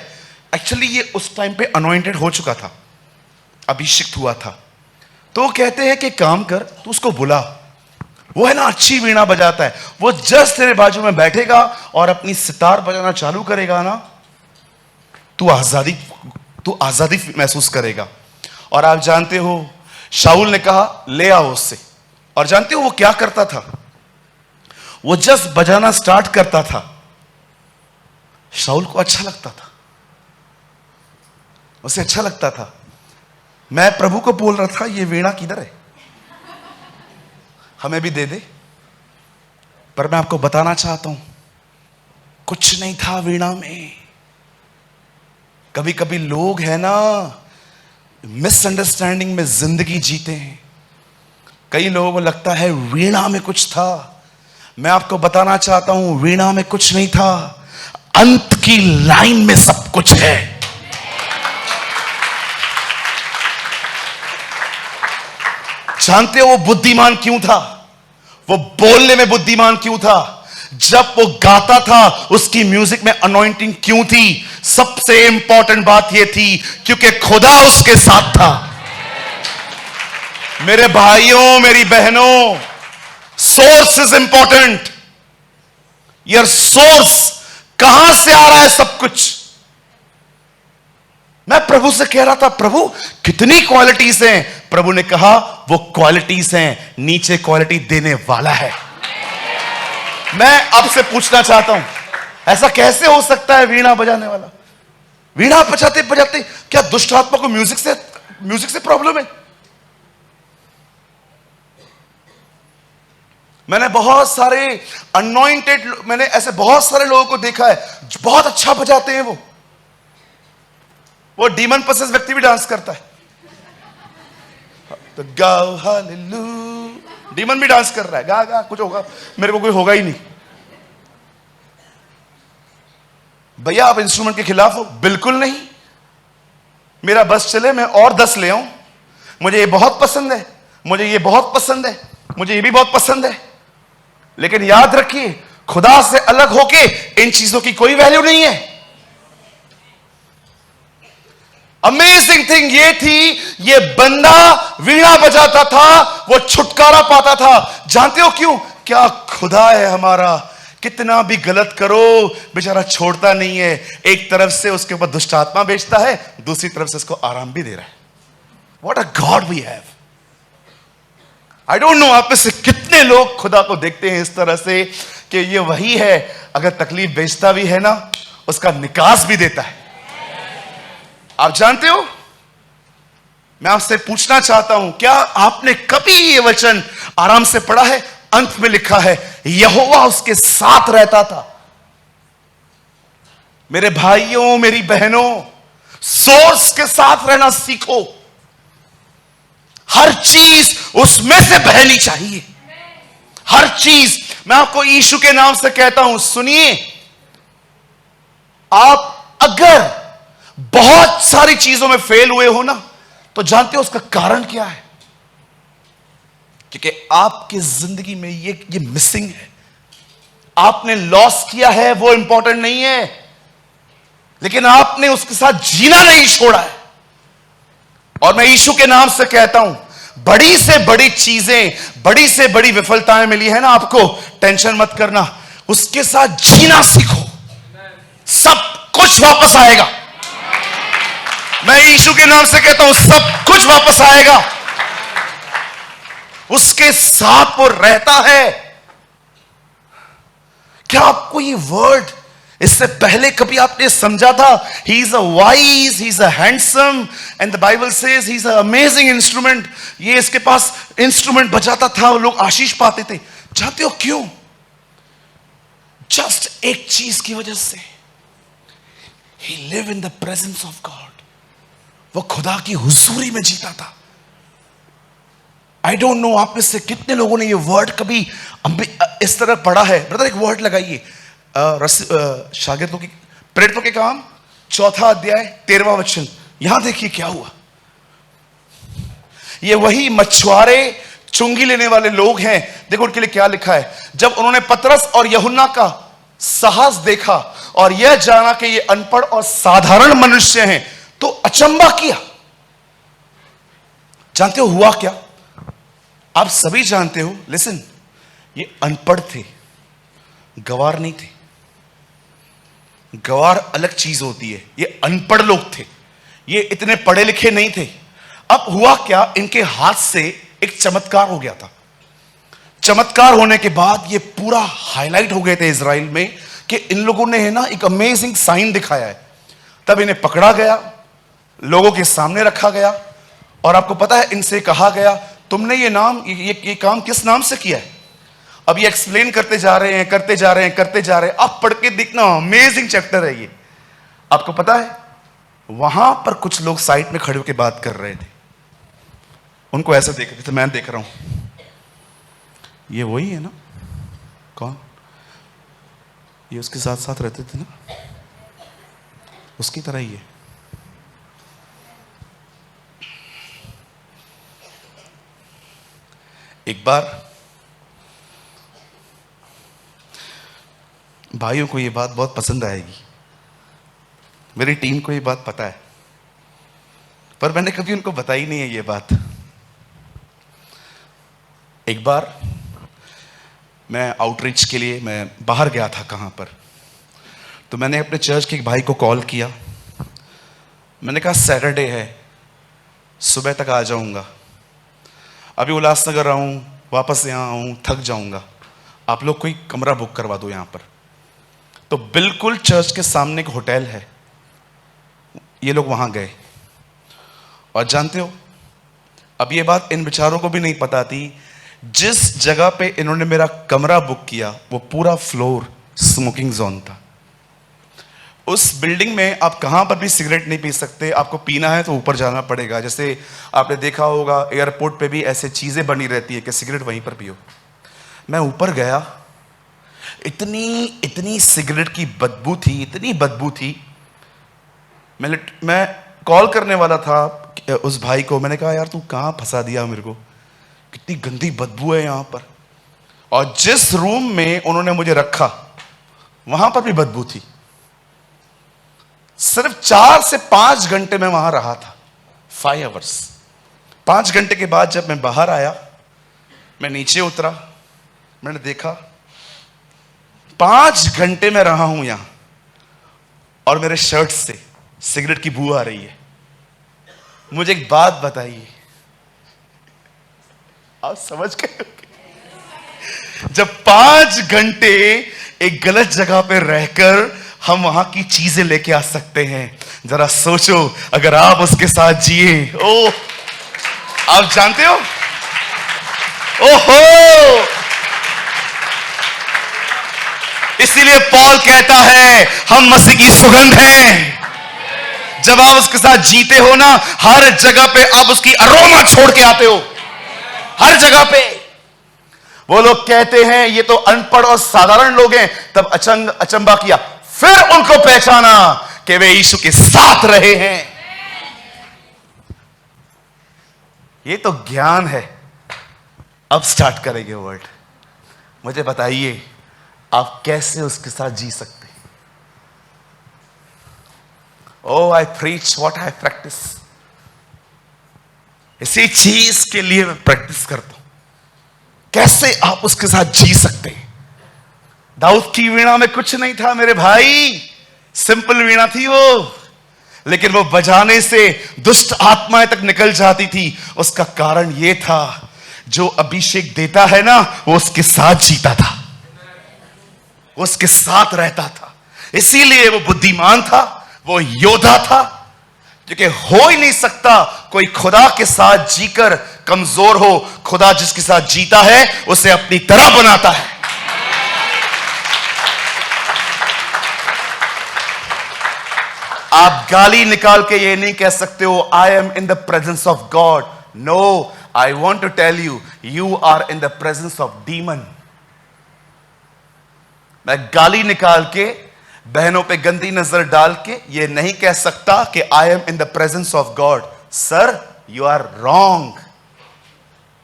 एक्चुअली ये उस टाइम पे अनॉइंटेड हो चुका था, अभिषिक्त हुआ था। तो वो कहते हैं कि काम कर, तू उसको बुला, वो है ना अच्छी वीणा बजाता है, वो जस्ट तेरे बाजू में बैठेगा और अपनी सितार बजाना चालू करेगा ना, तू आजादी महसूस करेगा। और आप जानते हो शाऊल ने कहा, ले आओ उससे। और जानते हो वो क्या करता था? वो जस्ट बजाना स्टार्ट करता था, शाऊल को अच्छा लगता था, उसे अच्छा लगता था। मैं प्रभु को बोल रहा था, ये वीणा किधर है, हमें भी दे दे। पर मैं आपको बताना चाहता हूं, कुछ नहीं था वीणा में। कभी कभी लोग है ना, मिसअंडरस्टैंडिंग में जिंदगी जीते हैं। कई लोगों को लगता है वीणा में कुछ था। मैं आपको बताना चाहता हूं, वीणा में कुछ नहीं था, अंत की लाइन में सब कुछ है। जानते हो वो बुद्धिमान क्यों था? वो बोलने में बुद्धिमान क्यों था? जब वो गाता था उसकी म्यूजिक में अनॉइंटिंग क्यों थी? सबसे इंपॉर्टेंट बात यह थी क्योंकि खुदा उसके साथ था। मेरे भाइयों, मेरी बहनों, source is important. Your source, कहां से आ रहा है सब कुछ। मैं प्रभु से कह रहा था, प्रभु कितनी क्वालिटीज हैं। प्रभु ने कहा, वो क्वालिटीज हैं, नीचे क्वालिटी देने वाला है। मैं आपसे पूछना चाहता हूं, ऐसा कैसे हो सकता है वीणा बजाने वाला? वीणा बजाते बजाते क्या दुष्ट आत्मा को म्यूजिक से प्रॉब्लम है? मैंने बहुत सारे अनॉइंटेड, मैंने ऐसे बहुत सारे लोगों को देखा है जो बहुत अच्छा बजाते हैं। वो डीमन पसेस व्यक्ति भी डांस करता है, तो गाओ हालेलुया, डीमन भी डांस कर रहा है, गा गा, कुछ होगा, मेरे को कोई होगा ही नहीं। भैया आप इंस्ट्रूमेंट के खिलाफ हो? बिल्कुल नहीं। मेरा बस चले मैं और 10 ले आऊं, मुझे ये बहुत पसंद है, मुझे ये बहुत पसंद है, मुझे ये भी बहुत पसंद है। लेकिन याद रखिए, खुदा से अलग होके इन चीजों की कोई वैल्यू नहीं है। अमेजिंग थिंग ये थी, ये बंदा वीणा बजाता था, वो छुटकारा पाता था। जानते हो क्यों? क्या खुदा है हमारा, कितना भी गलत करो बेचारा छोड़ता नहीं है। एक तरफ से उसके ऊपर दुष्ट आत्मा बेचता है, दूसरी तरफ से उसको आराम भी दे रहा है। What a God we have. I don't know आप में से कितने लोग खुदा को देखते हैं इस तरह से कि ये वही है, अगर तकलीफ बेचता भी है ना, उसका निकास भी देता है। आप जानते हो, मैं आपसे पूछना चाहता हूं, क्या आपने कभी ये वचन आराम से पढ़ा है? अंत में लिखा है यहोवा उसके साथ रहता था। मेरे भाइयों, मेरी बहनों, सोर्स के साथ रहना सीखो। हर चीज उसमें से बहनी चाहिए, हर चीज। मैं आपको यीशु के नाम से कहता हूं, सुनिए, आप अगर बहुत सारी चीजों में फेल हुए हो ना, तो जानते हो उसका कारण क्या है? क्योंकि आपकी जिंदगी में ये मिसिंग है। आपने लॉस किया है, वो इंपॉर्टेंट नहीं है, लेकिन आपने उसके साथ जीना नहीं छोड़ा है। और मैं यीशु के नाम से कहता हूं, बड़ी से बड़ी चीजें, बड़ी से बड़ी विफलताएं मिली है ना आपको, टेंशन मत करना, उसके साथ जीना सीखो, सब कुछ वापस आएगा। मैं यीशु के नाम से कहता हूं, सब कुछ वापस आएगा। उसके साथ वो रहता है। क्या आपको ये वर्ड इससे पहले कभी आपने समझा था? He is a wise, he is a handsome, and the Bible says he is a amazing instrument. ये इसके पास इंस्ट्रूमेंट बजाता था और लोग आशीष पाते थे। जानते हो क्यों? जस्ट एक चीज की वजह से, he live in the presence of God. वो खुदा की हुजूरी में जीता था। आई डोंट नो आप में से कितने लोगों ने ये वर्ड कभी इस तरह पढ़ा है। ब्रदर एक वर्ड लगाइए, शागिर्दों की प्रेरितों के काम 4 अध्याय 13वां वचन। यहां देखिए क्या हुआ। ये वही मछुआरे, चुंगी लेने वाले लोग हैं। देखो उनके लिए क्या लिखा है। जब उन्होंने पतरस और यूहन्ना का साहस देखा और यह जाना कि ये अनपढ़ और साधारण मनुष्य हैं, तो अचंबा किया। जानते हो हुआ क्या? आप सभी जानते हो, लिसन, ये अनपढ़ थे, गवार नहीं थे। गवार अलग चीज होती है, ये अनपढ़ लोग थे, ये इतने पढ़े लिखे नहीं थे। अब हुआ क्या, इनके हाथ से एक चमत्कार हो गया था। चमत्कार होने के बाद ये पूरा हाईलाइट हो गए थे इजराइल में कि इन लोगों ने है ना एक अमेजिंग साइन दिखाया है। तब इन्हें पकड़ा गया, लोगों के सामने रखा गया, और आपको पता है इनसे कहा गया, तुमने ये काम किस नाम से किया है? अब ये एक्सप्लेन करते जा रहे हैं, करते जा रहे हैं, करते जा रहे हैं। आप पढ़ के देखना, अमेजिंग चैप्टर है ये। आपको पता है वहां पर कुछ लोग साइड में खड़े होकर बात कर रहे थे, उनको ऐसे देख रहे थे, मैं देख रहा हूं, ये वही है ना? कौन? ये उसके साथ साथ रहते थे ना, उसकी तरह ही है। एक बार भाइयों को ये बात बहुत पसंद आएगी, मेरी टीम को ये बात पता है, पर मैंने कभी उनको बताई नहीं है ये बात। एक बार मैं आउटरीच के लिए मैं बाहर गया था कहां पर, तो मैंने अपने चर्च के एक भाई को कॉल किया। मैंने कहा सैटरडे है, सुबह तक आ जाऊंगा, अभी उल्लासनगर आऊं, वापस यहां आऊं, थक जाऊंगा, आप लोग कोई कमरा बुक करवा दो यहां पर। तो बिल्कुल चर्च के सामने एक होटल है, ये लोग वहां गए। और जानते हो, अब ये बात इन बेचारों को भी नहीं पता थी, जिस जगह पे इन्होंने मेरा कमरा बुक किया वो पूरा फ्लोर स्मोकिंग जोन था। उस बिल्डिंग में आप कहां पर भी सिगरेट नहीं पी सकते, आपको पीना है तो ऊपर जाना पड़ेगा। जैसे आपने देखा होगा एयरपोर्ट पे भी ऐसे चीजें बनी रहती है कि सिगरेट वहीं पर पियो। मैं ऊपर गया, इतनी सिगरेट की बदबू थी, इतनी बदबू थी। मैं कॉल करने वाला था उस भाई को, मैंने कहा यार तू कहां फंसा दिया मेरे को, कितनी गंदी बदबू है यहां पर। और जिस रूम में उन्होंने मुझे रखा वहां पर भी बदबू थी। सिर्फ 4 से 5 घंटे में वहां रहा था, 5 आवर्स। 5 घंटे के बाद जब मैं बाहर आया, मैं नीचे उतरा, मैंने देखा 5 घंटे में रहा हूं यहां और मेरे शर्ट से सिगरेट की बू आ रही है। मुझे एक बात बताइए, आप समझ गए होंगे। जब 5 घंटे एक गलत जगह पे रहकर हम वहां की चीजें लेके आ सकते हैं, जरा सोचो अगर आप उसके साथ जिए। ओ आप जानते हो, ओहो, इसीलिए पॉल कहता है हम मसीह की सुगंध हैं। जब आप उसके साथ जीते हो ना, हर जगह पे आप उसकी अरोमा छोड़ के आते हो, हर जगह पे। वो लोग कहते हैं ये तो अनपढ़ और साधारण लोग हैं, तब अचंबा किया, फिर उनको पहचाना कि वे यीशु के साथ रहे हैं। ये तो ज्ञान है। अब स्टार्ट करेंगे वर्ड। मुझे बताइए आप कैसे उसके साथ जी सकते? Oh, I preach what I practice. इसी चीज के लिए मैं प्रैक्टिस करता हूं। कैसे आप उसके साथ जी सकते हैं? दाऊद की वीणा में कुछ नहीं था मेरे भाई, सिंपल वीणा थी वो, लेकिन वो बजाने से दुष्ट आत्माएं तक निकल जाती थी। उसका कारण यह था, जो अभिषेक देता है ना, वो उसके साथ जीता था, वो उसके साथ रहता था। इसीलिए वो बुद्धिमान था, वो योद्धा था, क्योंकि हो ही नहीं सकता कोई खुदा के साथ जीकर कमजोर हो। खुदा जिसके साथ जीता है उसे अपनी तरह बनाता है। आप गाली निकाल के ये नहीं कह सकते हो I am in the presence of God. No, I want to tell you, you are in the presence of demon. मैं गाली निकाल के, बहनों पे गंदी नजर डाल के ये नहीं कह सकता कि I am in the presence of God. Sir, you are wrong,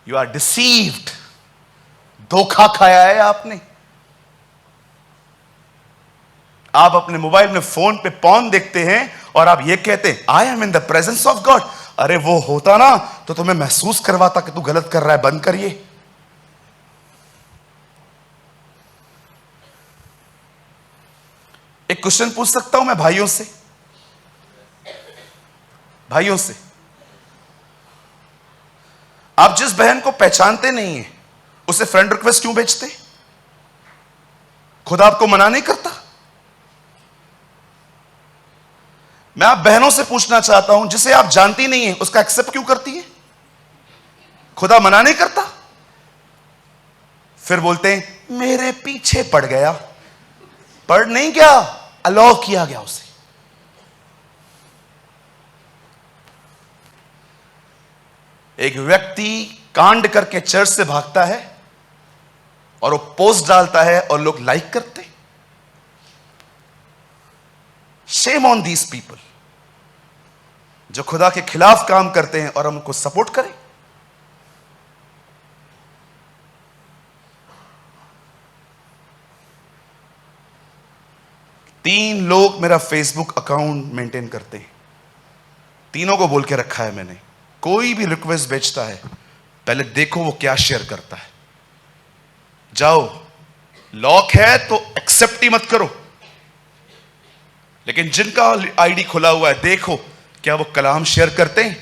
you are deceived. धोखा खाया है आपने। आप अपने मोबाइल में, फोन पे पॉर्न देखते हैं और आप ये कहते हैं आई am in the presence of God. अरे वो होता ना तो तुम्हें महसूस करवाता कि तू गलत कर रहा है, बंद करिए। एक क्वेश्चन पूछ सकता हूं मैं भाइयों से? भाइयों से, आप जिस बहन को पहचानते नहीं है उसे फ्रेंड रिक्वेस्ट क्यों भेजते? खुद आपको मना नहीं करता? मैं आप बहनों से पूछना चाहता हूं, जिसे आप जानती नहीं है उसका एक्सेप्ट क्यों करती है? खुदा मना नहीं करता? फिर बोलते हैं मेरे पीछे पड़ गया। पढ़ नहीं गया, अलाउ किया गया उसे। एक व्यक्ति कांड करके चर्च से भागता है और वो पोस्ट डालता है और लोग लाइक करते। शेम ऑन दीज पीपल जो खुदा के खिलाफ काम करते हैं और हम उनको सपोर्ट करें। तीन लोग मेरा फेसबुक अकाउंट मेंटेन करते हैं। तीनों को बोल के रखा है मैंने, कोई भी रिक्वेस्ट भेजता है पहले देखो वो क्या शेयर करता है। जाओ, लॉक है तो एक्सेप्ट ही मत करो, लेकिन जिनका आईडी खुला हुआ है देखो क्या वो कलाम शेयर करते हैं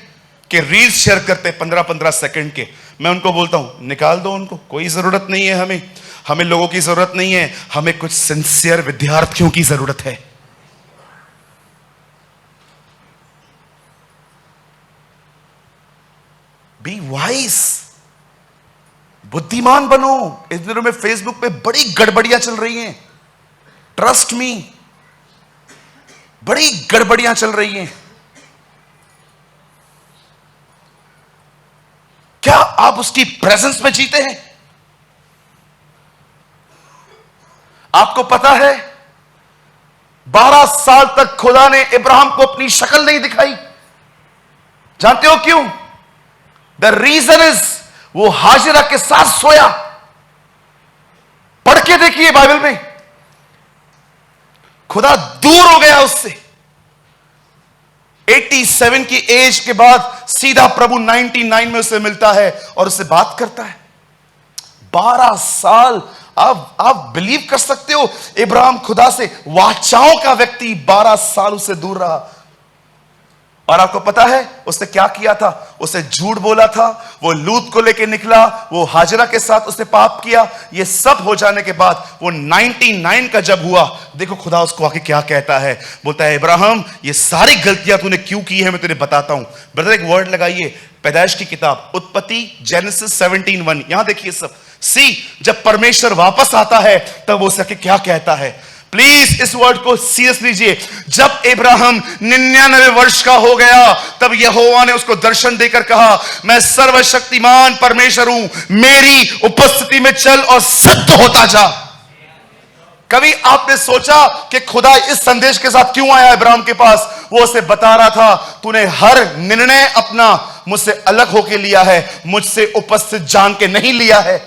कि रील्स शेयर करते हैं 15-15 सेकंड के। मैं उनको बोलता हूं निकाल दो उनको, कोई जरूरत नहीं है। हमें लोगों की जरूरत नहीं है, हमें कुछ सिंसियर विद्यार्थियों की जरूरत है। बी वाइज, बुद्धिमान बनो। इस दिनों में फेसबुक पे बड़ी गड़बड़ियां चल रही हैं, ट्रस्ट मी, बड़ी गड़बड़ियां चल रही हैं। क्या आप उसकी प्रेजेंस में जीते हैं? आपको पता है 12 साल तक खुदा ने इब्राहिम को अपनी शक्ल नहीं दिखाई। जानते हो क्यों? द रीजन इज वो हाजिरा के साथ सोया। पढ़ के देखिए बाइबल में, खुदा दूर हो गया उससे। 87 की एज के बाद सीधा प्रभु 99 में उसे मिलता है और उससे बात करता है। 12 साल। आप बिलीव कर सकते हो इब्राहिम खुदा से, वाचाओं का व्यक्ति 12 साल उससे दूर रहा। और आपको पता है उसने क्या किया था? उसने झूठ बोला था, वो लूत को लेके निकला, वो हाजरा के साथ उसने पाप किया। ये सब हो जाने के बाद वो 99 का जब हुआ, देखो खुदा उसको आके क्या कहता है। बोलता है, इब्राहिम ये सारी गलतियां तूने क्यों की है मैं तुझे बताता हूं। ब्रदर एक वर्ड लगाइए, पैदाइश की किताब उत्पत्ति जेनेसिस 17:1, यहां देखिए सब। जब परमेश्वर वापस आता है तब वो उसके क्या कहता है। प्लीज इस वर्ड को सीरियस लीजिए। जब इब्राहिम 99 वर्ष का हो गया तब यहोवा ने उसको दर्शन देकर कहा, मैं सर्वशक्तिमान परमेश्वर हूं, मेरी उपस्थिति में चल और सिद्ध होता जा। कभी आपने सोचा कि खुदा इस संदेश के साथ क्यों आया इब्राहिम के पास? वो उसे बता रहा था, तूने हर निर्णय अपना मुझसे अलग होकर लिया है, मुझसे उपस्थित जान के नहीं लिया है।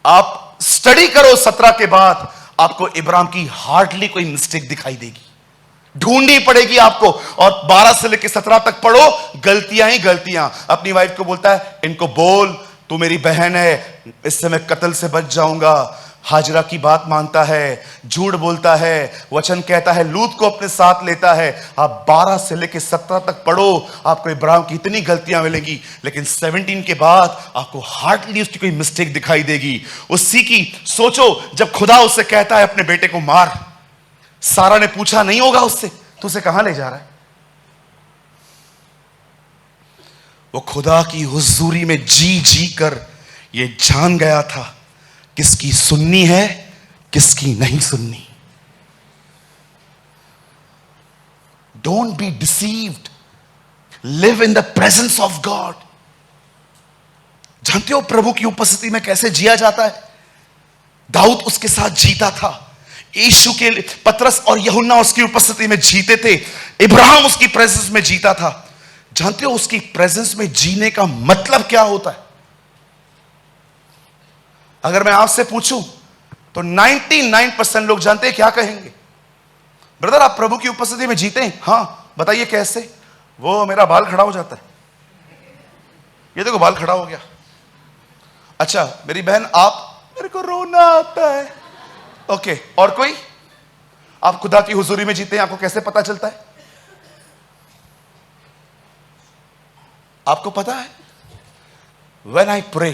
आप स्टडी करो 17 के बाद, आपको इब्राहिम की हार्डली कोई मिस्टेक दिखाई देगी, ढूंढनी पड़ेगी आपको। और 12 से लेकर 17 तक पढ़ो, गलतियां ही गलतियां। अपनी वाइफ को बोलता है, इनको बोल तू मेरी बहन है, इससे मैं कत्ल से बच जाऊंगा। हाजरा की बात मानता है, झूठ बोलता है, वचन कहता है, लूत को अपने साथ लेता है। आप 12 से लेकर 17 तक पढ़ो, आपको इब्राहिम की इतनी गलतियां मिलेंगी, लेकिन 17 के बाद आपको हार्डली उसकी कोई मिस्टेक दिखाई देगी। उसी की सोचो, जब खुदा उससे कहता है अपने बेटे को मार, सारा ने पूछा नहीं होगा उससे, तू उसे कहां ले जा रहा है? वो खुदा की हुजूरी में जी जी कर ये जान गया था किसकी सुननी है, किसकी नहीं सुननी। Don't be deceived, live in the presence of God. जानते हो प्रभु की उपस्थिति में कैसे जिया जाता है? दाऊद उसके साथ जीता था, यीशु के पतरस और यूहन्ना उसकी उपस्थिति में जीते थे, इब्राहिम उसकी प्रेजेंस में जीता था। जानते हो उसकी प्रेजेंस में जीने का मतलब क्या होता है? अगर मैं आपसे पूछूं तो 99% लोग जानते हैं, क्या कहेंगे? ब्रदर आप प्रभु की उपस्थिति में जीते हैं? हां। बताइए कैसे? वो मेरा बाल खड़ा हो जाता है, ये देखो बाल खड़ा हो गया। अच्छा मेरी बहन आप, मेरे को रोना आता है। ओके, और कोई? आप खुदा की हुजूरी में जीते हैं, आपको कैसे पता चलता है? आपको पता है, व्हेन आई प्रे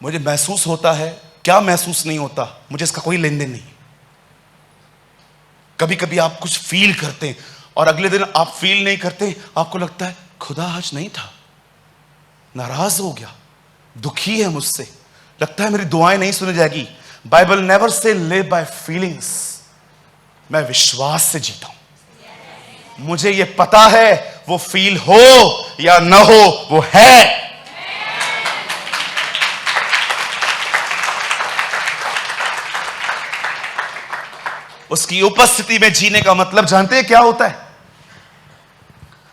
मुझे महसूस होता है, क्या महसूस नहीं होता, मुझे इसका कोई लेन देन नहीं। कभी कभी आप कुछ फील करते हैं और अगले दिन आप फील नहीं करते, आपको लगता है खुदा आज नहीं था, नाराज हो गया, दुखी है मुझसे, लगता है मेरी दुआएं नहीं सुनी जाएगी। Bible never say live by feelings, मैं विश्वास से जीता हूं। मुझे यह पता है वो फील हो या ना हो, वो है। उसकी उपस्थिति में जीने का मतलब जानते हैं क्या होता है?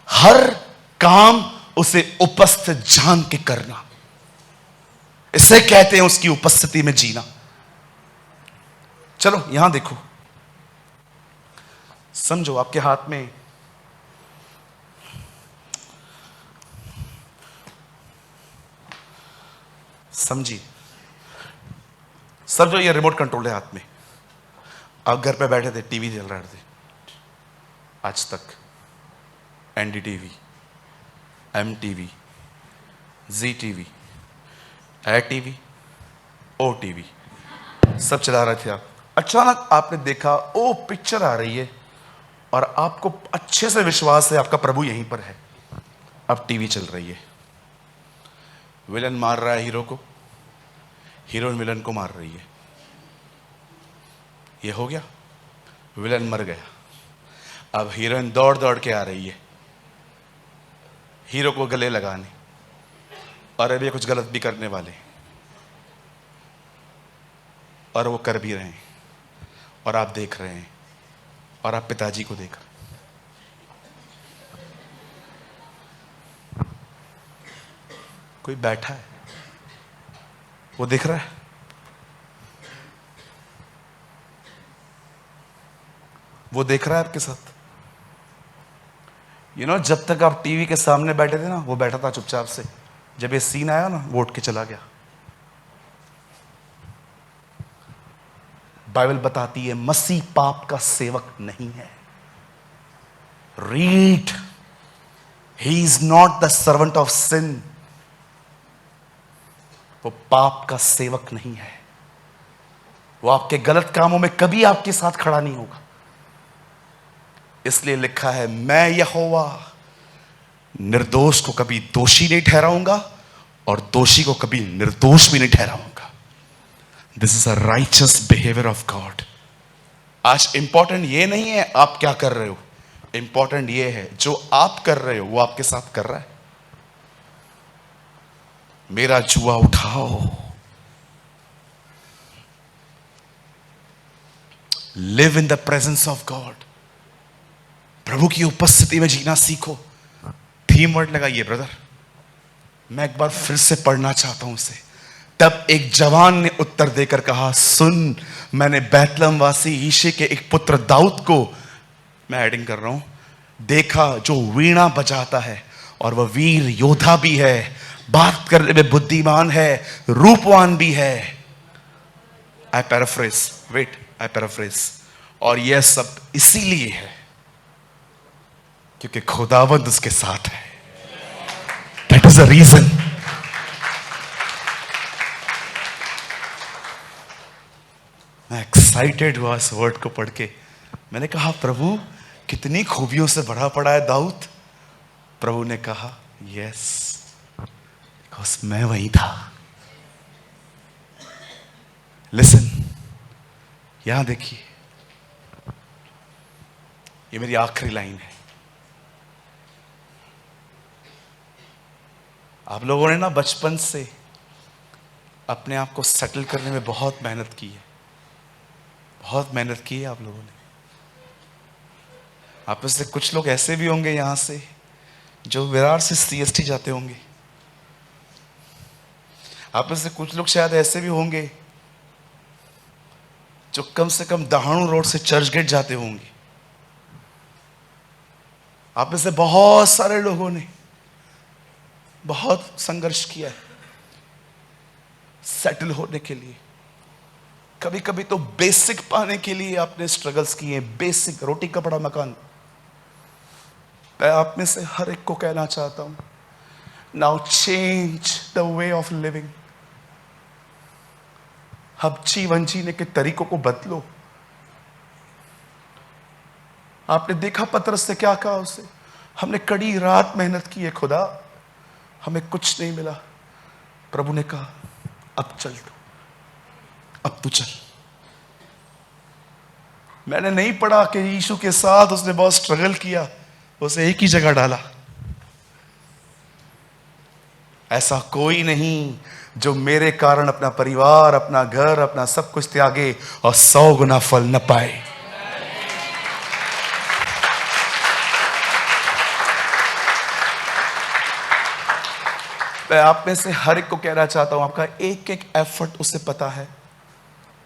हर काम उसे उपस्थित जान के करना, इसे कहते हैं उसकी उपस्थिति में जीना। चलो यहां देखो, समझो आपके हाथ में समझिए, समझो ये रिमोट कंट्रोल है हाथ में। आप घर पे बैठे थे, टीवी चल रहे थे, आज तक, एनडीटीवी, एमटीवी, जी टीवी, ए टीवी, ओ टीवी, सब चला रहे थे आप। अचानक आपने देखा ओ पिक्चर आ रही है और आपको अच्छे से विश्वास है आपका प्रभु यहीं पर है। अब टीवी चल रही है, विलन मार रहा है हीरो को, हीरोइन विलन को मार रही है, ये हो गया, विलन मर गया। अब हीरोइन दौड़ दौड़ के आ रही है हीरो को गले लगाने, और अभी कुछ गलत भी करने वाले, और वो कर भी रहे हैं, और आप देख रहे हैं, और आप पिताजी को देख रहे हैं। कोई बैठा है, वो देख रहा है, वो देख रहा है आपके साथ। जब तक आप टीवी के सामने बैठे थे ना, वो बैठा था चुपचाप से। जब ये सीन आया ना, वो उठ के चला गया। बाइबल बताती है मसीह पाप का सेवक नहीं है। Read, he is not the servant of sin. वो पाप का सेवक नहीं है। वो आपके गलत कामों में कभी आपके साथ खड़ा नहीं होगा। इसलिए लिखा है, मैं यहोवा निर्दोष को कभी दोषी नहीं ठहराऊंगा और दोषी को कभी निर्दोष भी नहीं ठहराऊंगा। This is a righteous behaviour of God. आज इंपॉर्टेंट ये नहीं है आप क्या कर रहे हो, इंपॉर्टेंट ये है जो आप कर रहे हो वो आपके साथ कर रहा है। मेरा जुआ उठाओ, live in the presence of God. प्रभु की उपस्थिति में जीना सीखो। थीम वर्ड लगाइए ब्रदर, मैं एक बार फिर से पढ़ना चाहता हूं इसे। तब एक जवान ने उत्तर देकर कहा, सुन, मैंने बैतलहम वासी यीशे के एक पुत्र दाऊद को, मैं एडिंग कर रहा हूं, देखा जो वीणा बजाता है और वह वीर योद्धा भी है, बात करने में बुद्धिमान है, रूपवान भी है। आई पैराफ्रेज, वेट, आई पैराफ्रेज। और यह सब इसीलिए है क्योंकि खुदावंद उसके साथ है। That is the reason. मैं एक्साइटेड हुआ इस वर्ड को पढ़ के। मैंने कहा, प्रभु कितनी खूबियों से भरा पड़ा है दाऊद। प्रभु ने कहा, यस, बिकॉज मैं वही था। लिसन, यहां देखिए, ये मेरी आखिरी लाइन है। आप लोगों ने ना बचपन से अपने आप को सेटल करने में बहुत मेहनत की है, बहुत मेहनत की है आप लोगों ने। आप में से कुछ लोग ऐसे भी होंगे यहां से जो विरार से सीएसटी जाते होंगे। आप में से कुछ लोग शायद ऐसे भी होंगे जो कम से कम दहाड़ू रोड से चर्च गेट जाते होंगे। आप में से बहुत सारे लोगों ने बहुत संघर्ष किया है सेटल होने के लिए। कभी कभी तो बेसिक पाने के लिए आपने स्ट्रगल्स किए, बेसिक रोटी कपड़ा मकान। मैं आप में से हर एक को कहना चाहता हूं, now change the way of living. अब जीवन जीने के तरीकों को बदलो। आपने देखा पतरस से क्या कहा उसे, हमने कड़ी रात मेहनत की है खुदा, हमें कुछ नहीं मिला। प्रभु ने कहा, अब चल तू, अब तू चल। मैंने नहीं पढ़ा कि यीशु के साथ उसने बहुत स्ट्रगल किया, उसे एक ही जगह डाला। ऐसा कोई नहीं जो मेरे कारण अपना परिवार, अपना घर, अपना सब कुछ त्यागे और 100 गुना फल न पाए। मैं आप में से हर एक को कहना चाहता हूं, आपका एक एक एफर्ट उसे पता है।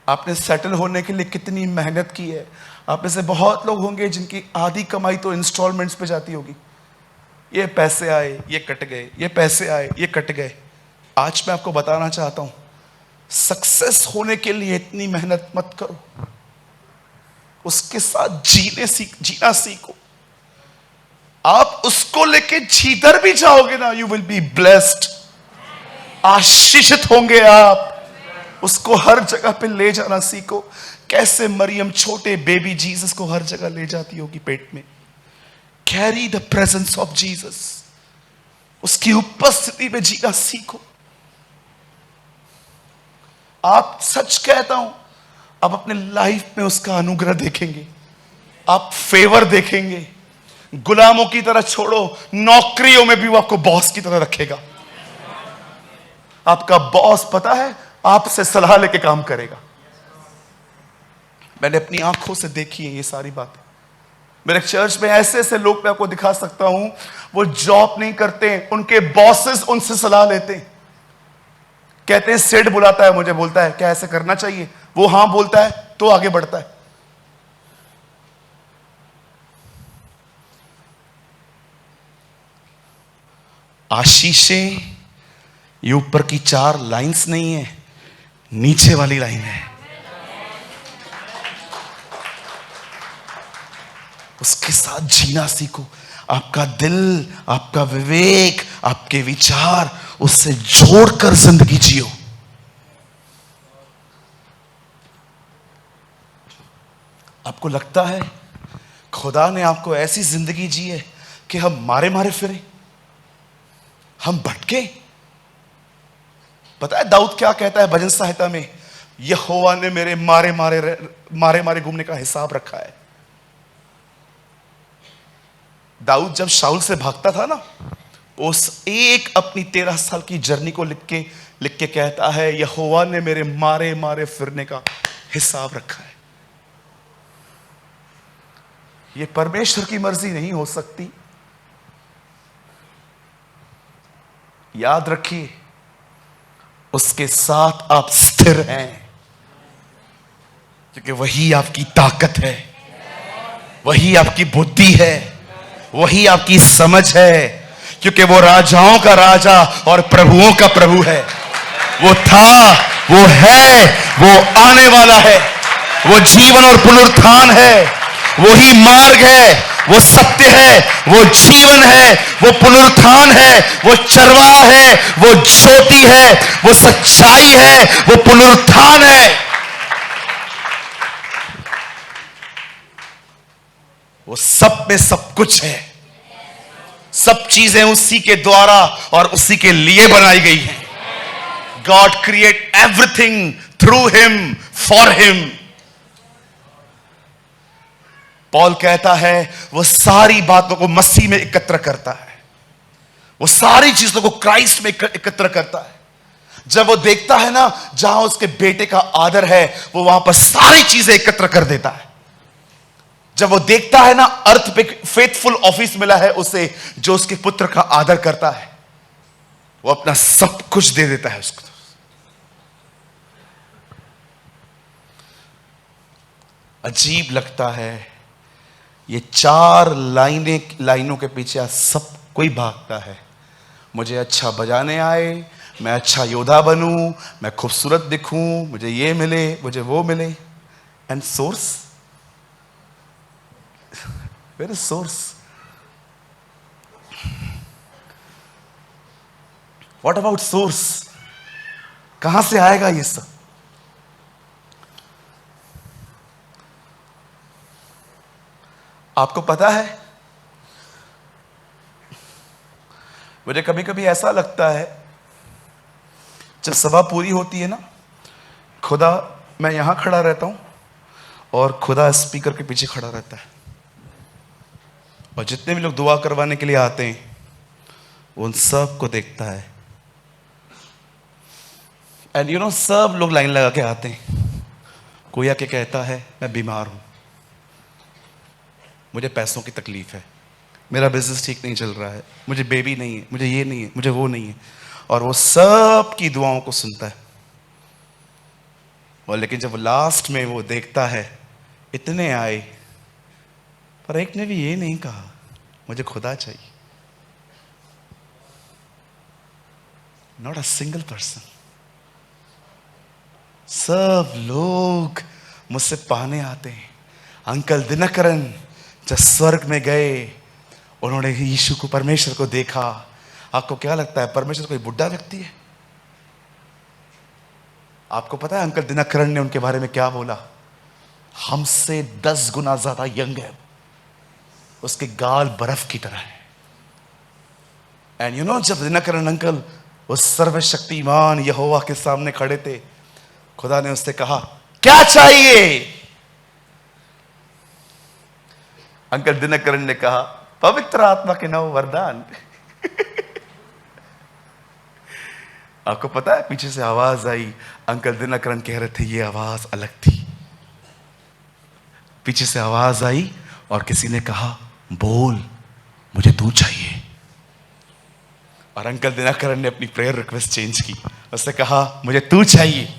आपने सेटल होने के लिए कितनी मेहनत की है। आप में से बहुत लोग होंगे जिनकी आधी कमाई तो इंस्टॉलमेंट्स पे जाती होगी। ये पैसे आए, ये कट गए, ये पैसे आए, ये कट गए। आज मैं आपको बताना चाहता हूं, सक्सेस होने के लिए इतनी मेहनत मत करो, उसके साथ जीना सीखो। आप उसको लेके जिधर भी जाओगे ना, यू विल बी ब्लेस्ड, आशीषित होंगे आप। उसको हर जगह पे ले जाना सीखो। कैसे मरियम छोटे बेबी जीसस को हर जगह ले जाती होगी पेट में। Carry the presence of Jesus, उसकी उपस्थिति में जीना सीखो। आप सच कहता हूं, आप अपने लाइफ में उसका अनुग्रह देखेंगे, आप फेवर देखेंगे। गुलामों की तरह छोड़ो, नौकरियों में भी वो आपको बॉस की तरह रखेगा। आपका बॉस पता है आपसे सलाह लेके काम करेगा। मैंने अपनी आंखों से देखी है ये सारी बातें। मेरे चर्च में ऐसे ऐसे लोग मैं आपको दिखा सकता हूं, वो जॉब नहीं करते, उनके बॉसेस उनसे सलाह लेते हैं। कहते हैं सेठ बुलाता है मुझे, बोलता है क्या ऐसे करना चाहिए, वो हां बोलता है तो आगे बढ़ता है। आशीषें ये ऊपर की 4 लाइंस नहीं है, नीचे वाली लाइन है। उसके साथ जीना सीखो। आपका दिल, आपका विवेक, आपके विचार उससे जोड़कर जिंदगी जियो। आपको लगता है खुदा ने आपको ऐसी जिंदगी जी है कि हम मारे मारे फिरे, हम भटके? पता है दाऊद क्या कहता है भजन संहिता में? यहोवा ने मेरे मारे मारे घूमने का हिसाब रखा है। दाऊद जब शाऊल से भागता था ना, उस एक अपनी 13 साल की जर्नी को लिख के कहता है, यहोवा ने मेरे मारे मारे फिरने का हिसाब रखा है। ये परमेश्वर की मर्जी नहीं हो सकती। याद रखिए, उसके साथ आप स्थिर हैं, क्योंकि वही आपकी ताकत है, वही आपकी बुद्धि है, वही आपकी समझ है, क्योंकि वो राजाओं का राजा और प्रभुओं का प्रभु है। वो था, वो है, वो आने वाला है, वो जीवन और पुनरुत्थान है, वही मार्ग है, वो सत्य है, वो जीवन है, वो पुनरुत्थान है, वो चरवाहा है, वो ज्योति है, वो सच्चाई है, वो पुनरुत्थान है। वो सब में सब कुछ है। सब चीजें उसी के द्वारा और उसी के लिए बनाई गई हैं। God create everything through him, for him. Paul कहता है वो सारी बातों को मसीह में एकत्र करता है, वो सारी चीजों को क्राइस्ट में एकत्र करता है। जब वो देखता है ना जहां उसके बेटे का आदर है, वो वहां पर सारी चीजें एकत्र कर देता है। जब वो देखता है ना अर्थ पे फेथफुल ऑफिस मिला है उसे, जो उसके पुत्र का आदर करता है, वो अपना सब कुछ दे देता है उसको। अजीब लगता है, ये 4 लाइनों के पीछे सब कोई भागता है। मुझे अच्छा बजाने आए, मैं अच्छा योद्धा बनूं, मैं खूबसूरत दिखूं, मुझे ये मिले, मुझे वो मिले। And source, where is source? What about source? कहां से आएगा ये सब? आपको पता है, मुझे कभी कभी ऐसा लगता है जब सभा पूरी होती है ना, खुदा, मैं यहां खड़ा रहता हूं और खुदा स्पीकर के पीछे खड़ा रहता है, और जितने भी लोग दुआ करवाने के लिए आते हैं उन सब को देखता है। एंड यू नो, सब लोग लाइन लगा के आते हैं। कोई आके कहता है मैं बीमार हूं, मुझे पैसों की तकलीफ है, मेरा बिजनेस ठीक नहीं चल रहा है, मुझे बेबी नहीं है, मुझे ये नहीं है, मुझे वो नहीं है, और वो सब की दुआओं को सुनता है। और लेकिन जब लास्ट में वो देखता है इतने आए पर एक ने भी ये नहीं कहा मुझे खुदा चाहिए, नॉट अ सिंगल पर्सन। सब लोग मुझसे पाने आते हैं। अंकल दिनकरन जब स्वर्ग में गए, उन्होंने यीशु को, परमेश्वर को देखा। आपको क्या लगता है परमेश्वर कोई बुढ़ा व्यक्ति है? आपको पता है अंकल दिनकरन ने उनके बारे में क्या बोला? हमसे 10 गुना ज्यादा यंग है, उसके गाल बर्फ की तरह है। एंड यू नो, जब दिनकरन अंकल उस सर्वशक्तिमान यहोवा के सामने खड़े थे, खुदा ने उससे कहा क्या चाहिए? अंकल दिनकरन ने कहा पवित्र आत्मा के 9 वरदान। आपको पता है पीछे से आवाज आई, अंकल दिनकरन कह रहे थे, ये आवाज अलग थी। पीछे से आवाज आई और किसी ने कहा बोल, मुझे तू चाहिए। और अंकल दिनकरन ने अपनी प्रेयर रिक्वेस्ट चेंज की, उसने कहा मुझे तू चाहिए।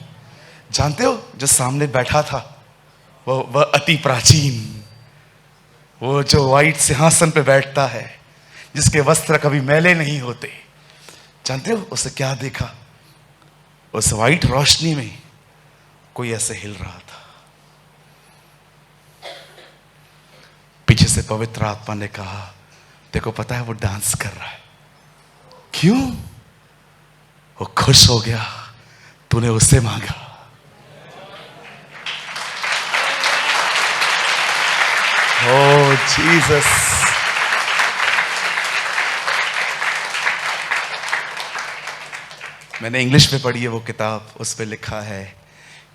जानते हो जो सामने बैठा था वह अति प्राचीन, वो जो व्हाइट सिंहासन पे बैठता है, जिसके वस्त्र कभी मैले नहीं होते, जानते हो उसे क्या देखा? उस व्हाइट रोशनी में कोई ऐसे हिल रहा था। पीछे से पवित्र आत्मा ने कहा, देखो पता है वो डांस कर रहा है। क्यों? वो खुश हो गया, तूने उससे मांगा। ओ जीसस। मैंने इंग्लिश में पढ़ी है वो किताब, उस पे लिखा है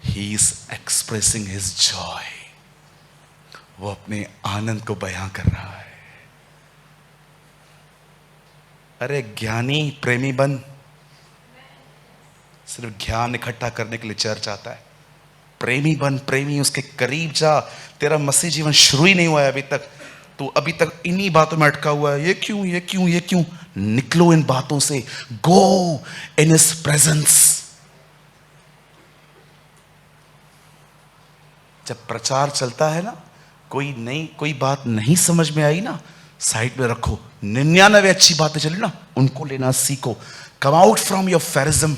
he is expressing his Joy. वो अपने आनंद को बयां कर रहा है। अरे ज्ञानी प्रेमी बन, सिर्फ ज्ञान इकट्ठा करने के लिए चर्च आता है। प्रेमी बन, प्रेमी, उसके करीब जा। तेरा मसीह जीवन शुरू ही नहीं हुआ है अभी तक, तू अभी तक इन्हीं बातों में अटका हुआ है। ये क्यों, ये क्यों, ये क्यों? निकलो इन बातों से, गो इन हिज प्रेजेंस। जब प्रचार चलता है ना, कोई बात नहीं समझ में आई ना, साइड में रखो। 99 अच्छी बातें चली ना, उनको लेना सीखो। Come out from your pharisaism.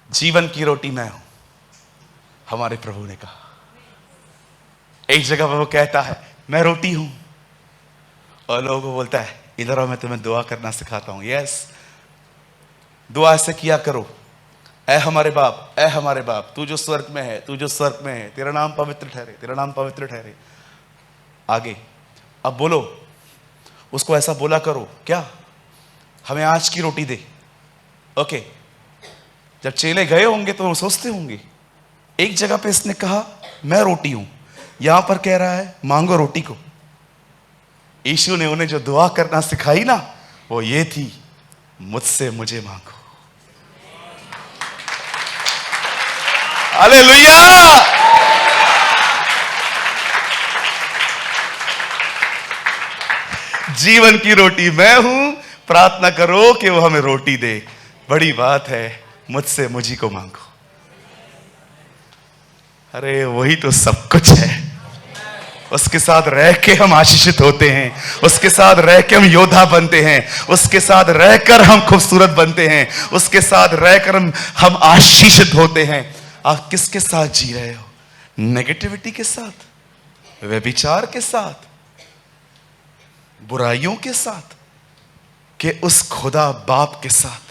जीवन की रोटी मैं हूं, हमारे प्रभु ने कहा। एक जगह पर वो कहता है मैं रोटी हूं, और लोगों को बोलता है इधर आओ मैं तुम्हें दुआ करना सिखाता हूं। यस, दुआ ऐसे किया करो, ऐ हमारे बाप, ऐ हमारे बाप, तू जो स्वर्ग में है, तू जो स्वर्ग में है, तेरा नाम पवित्र ठहरे, तेरा नाम पवित्र ठहरे। आगे अब बोलो, उसको ऐसा बोला करो, क्या हमें आज की रोटी दे। ओके, जब चेले गए होंगे तो सोचते होंगे, एक जगह पे इसने कहा मैं रोटी हूं, यहां पर कह रहा है मांगो रोटी को। यीशु ने उन्हें जो दुआ करना सिखाई ना, वो ये थी, मुझसे मुझे मांगो। हालेलुया। जीवन की रोटी मैं हूं, प्रार्थना करो कि वो हमें रोटी दे। बड़ी बात है, मुझसे मुझी को मांगो। अरे वही तो सब कुछ है। उसके साथ रह के हम आशीषित होते हैं, उसके साथ रह के हम योद्धा बनते हैं, उसके साथ रहकर हम खूबसूरत बनते हैं, उसके साथ रहकर हम आशीषित होते हैं। आप किसके साथ जी रहे हो? नेगेटिविटी के साथ, व्यभिचार के साथ, बुराइयों के साथ, कि उस खुदा बाप के साथ?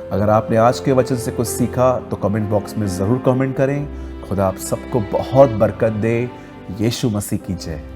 अगर आपने आज के वचन से कुछ सीखा तो कमेंट बॉक्स में ज़रूर कमेंट करें। खुदा आप सबको बहुत बरकत दे। यीशु मसीह की जय।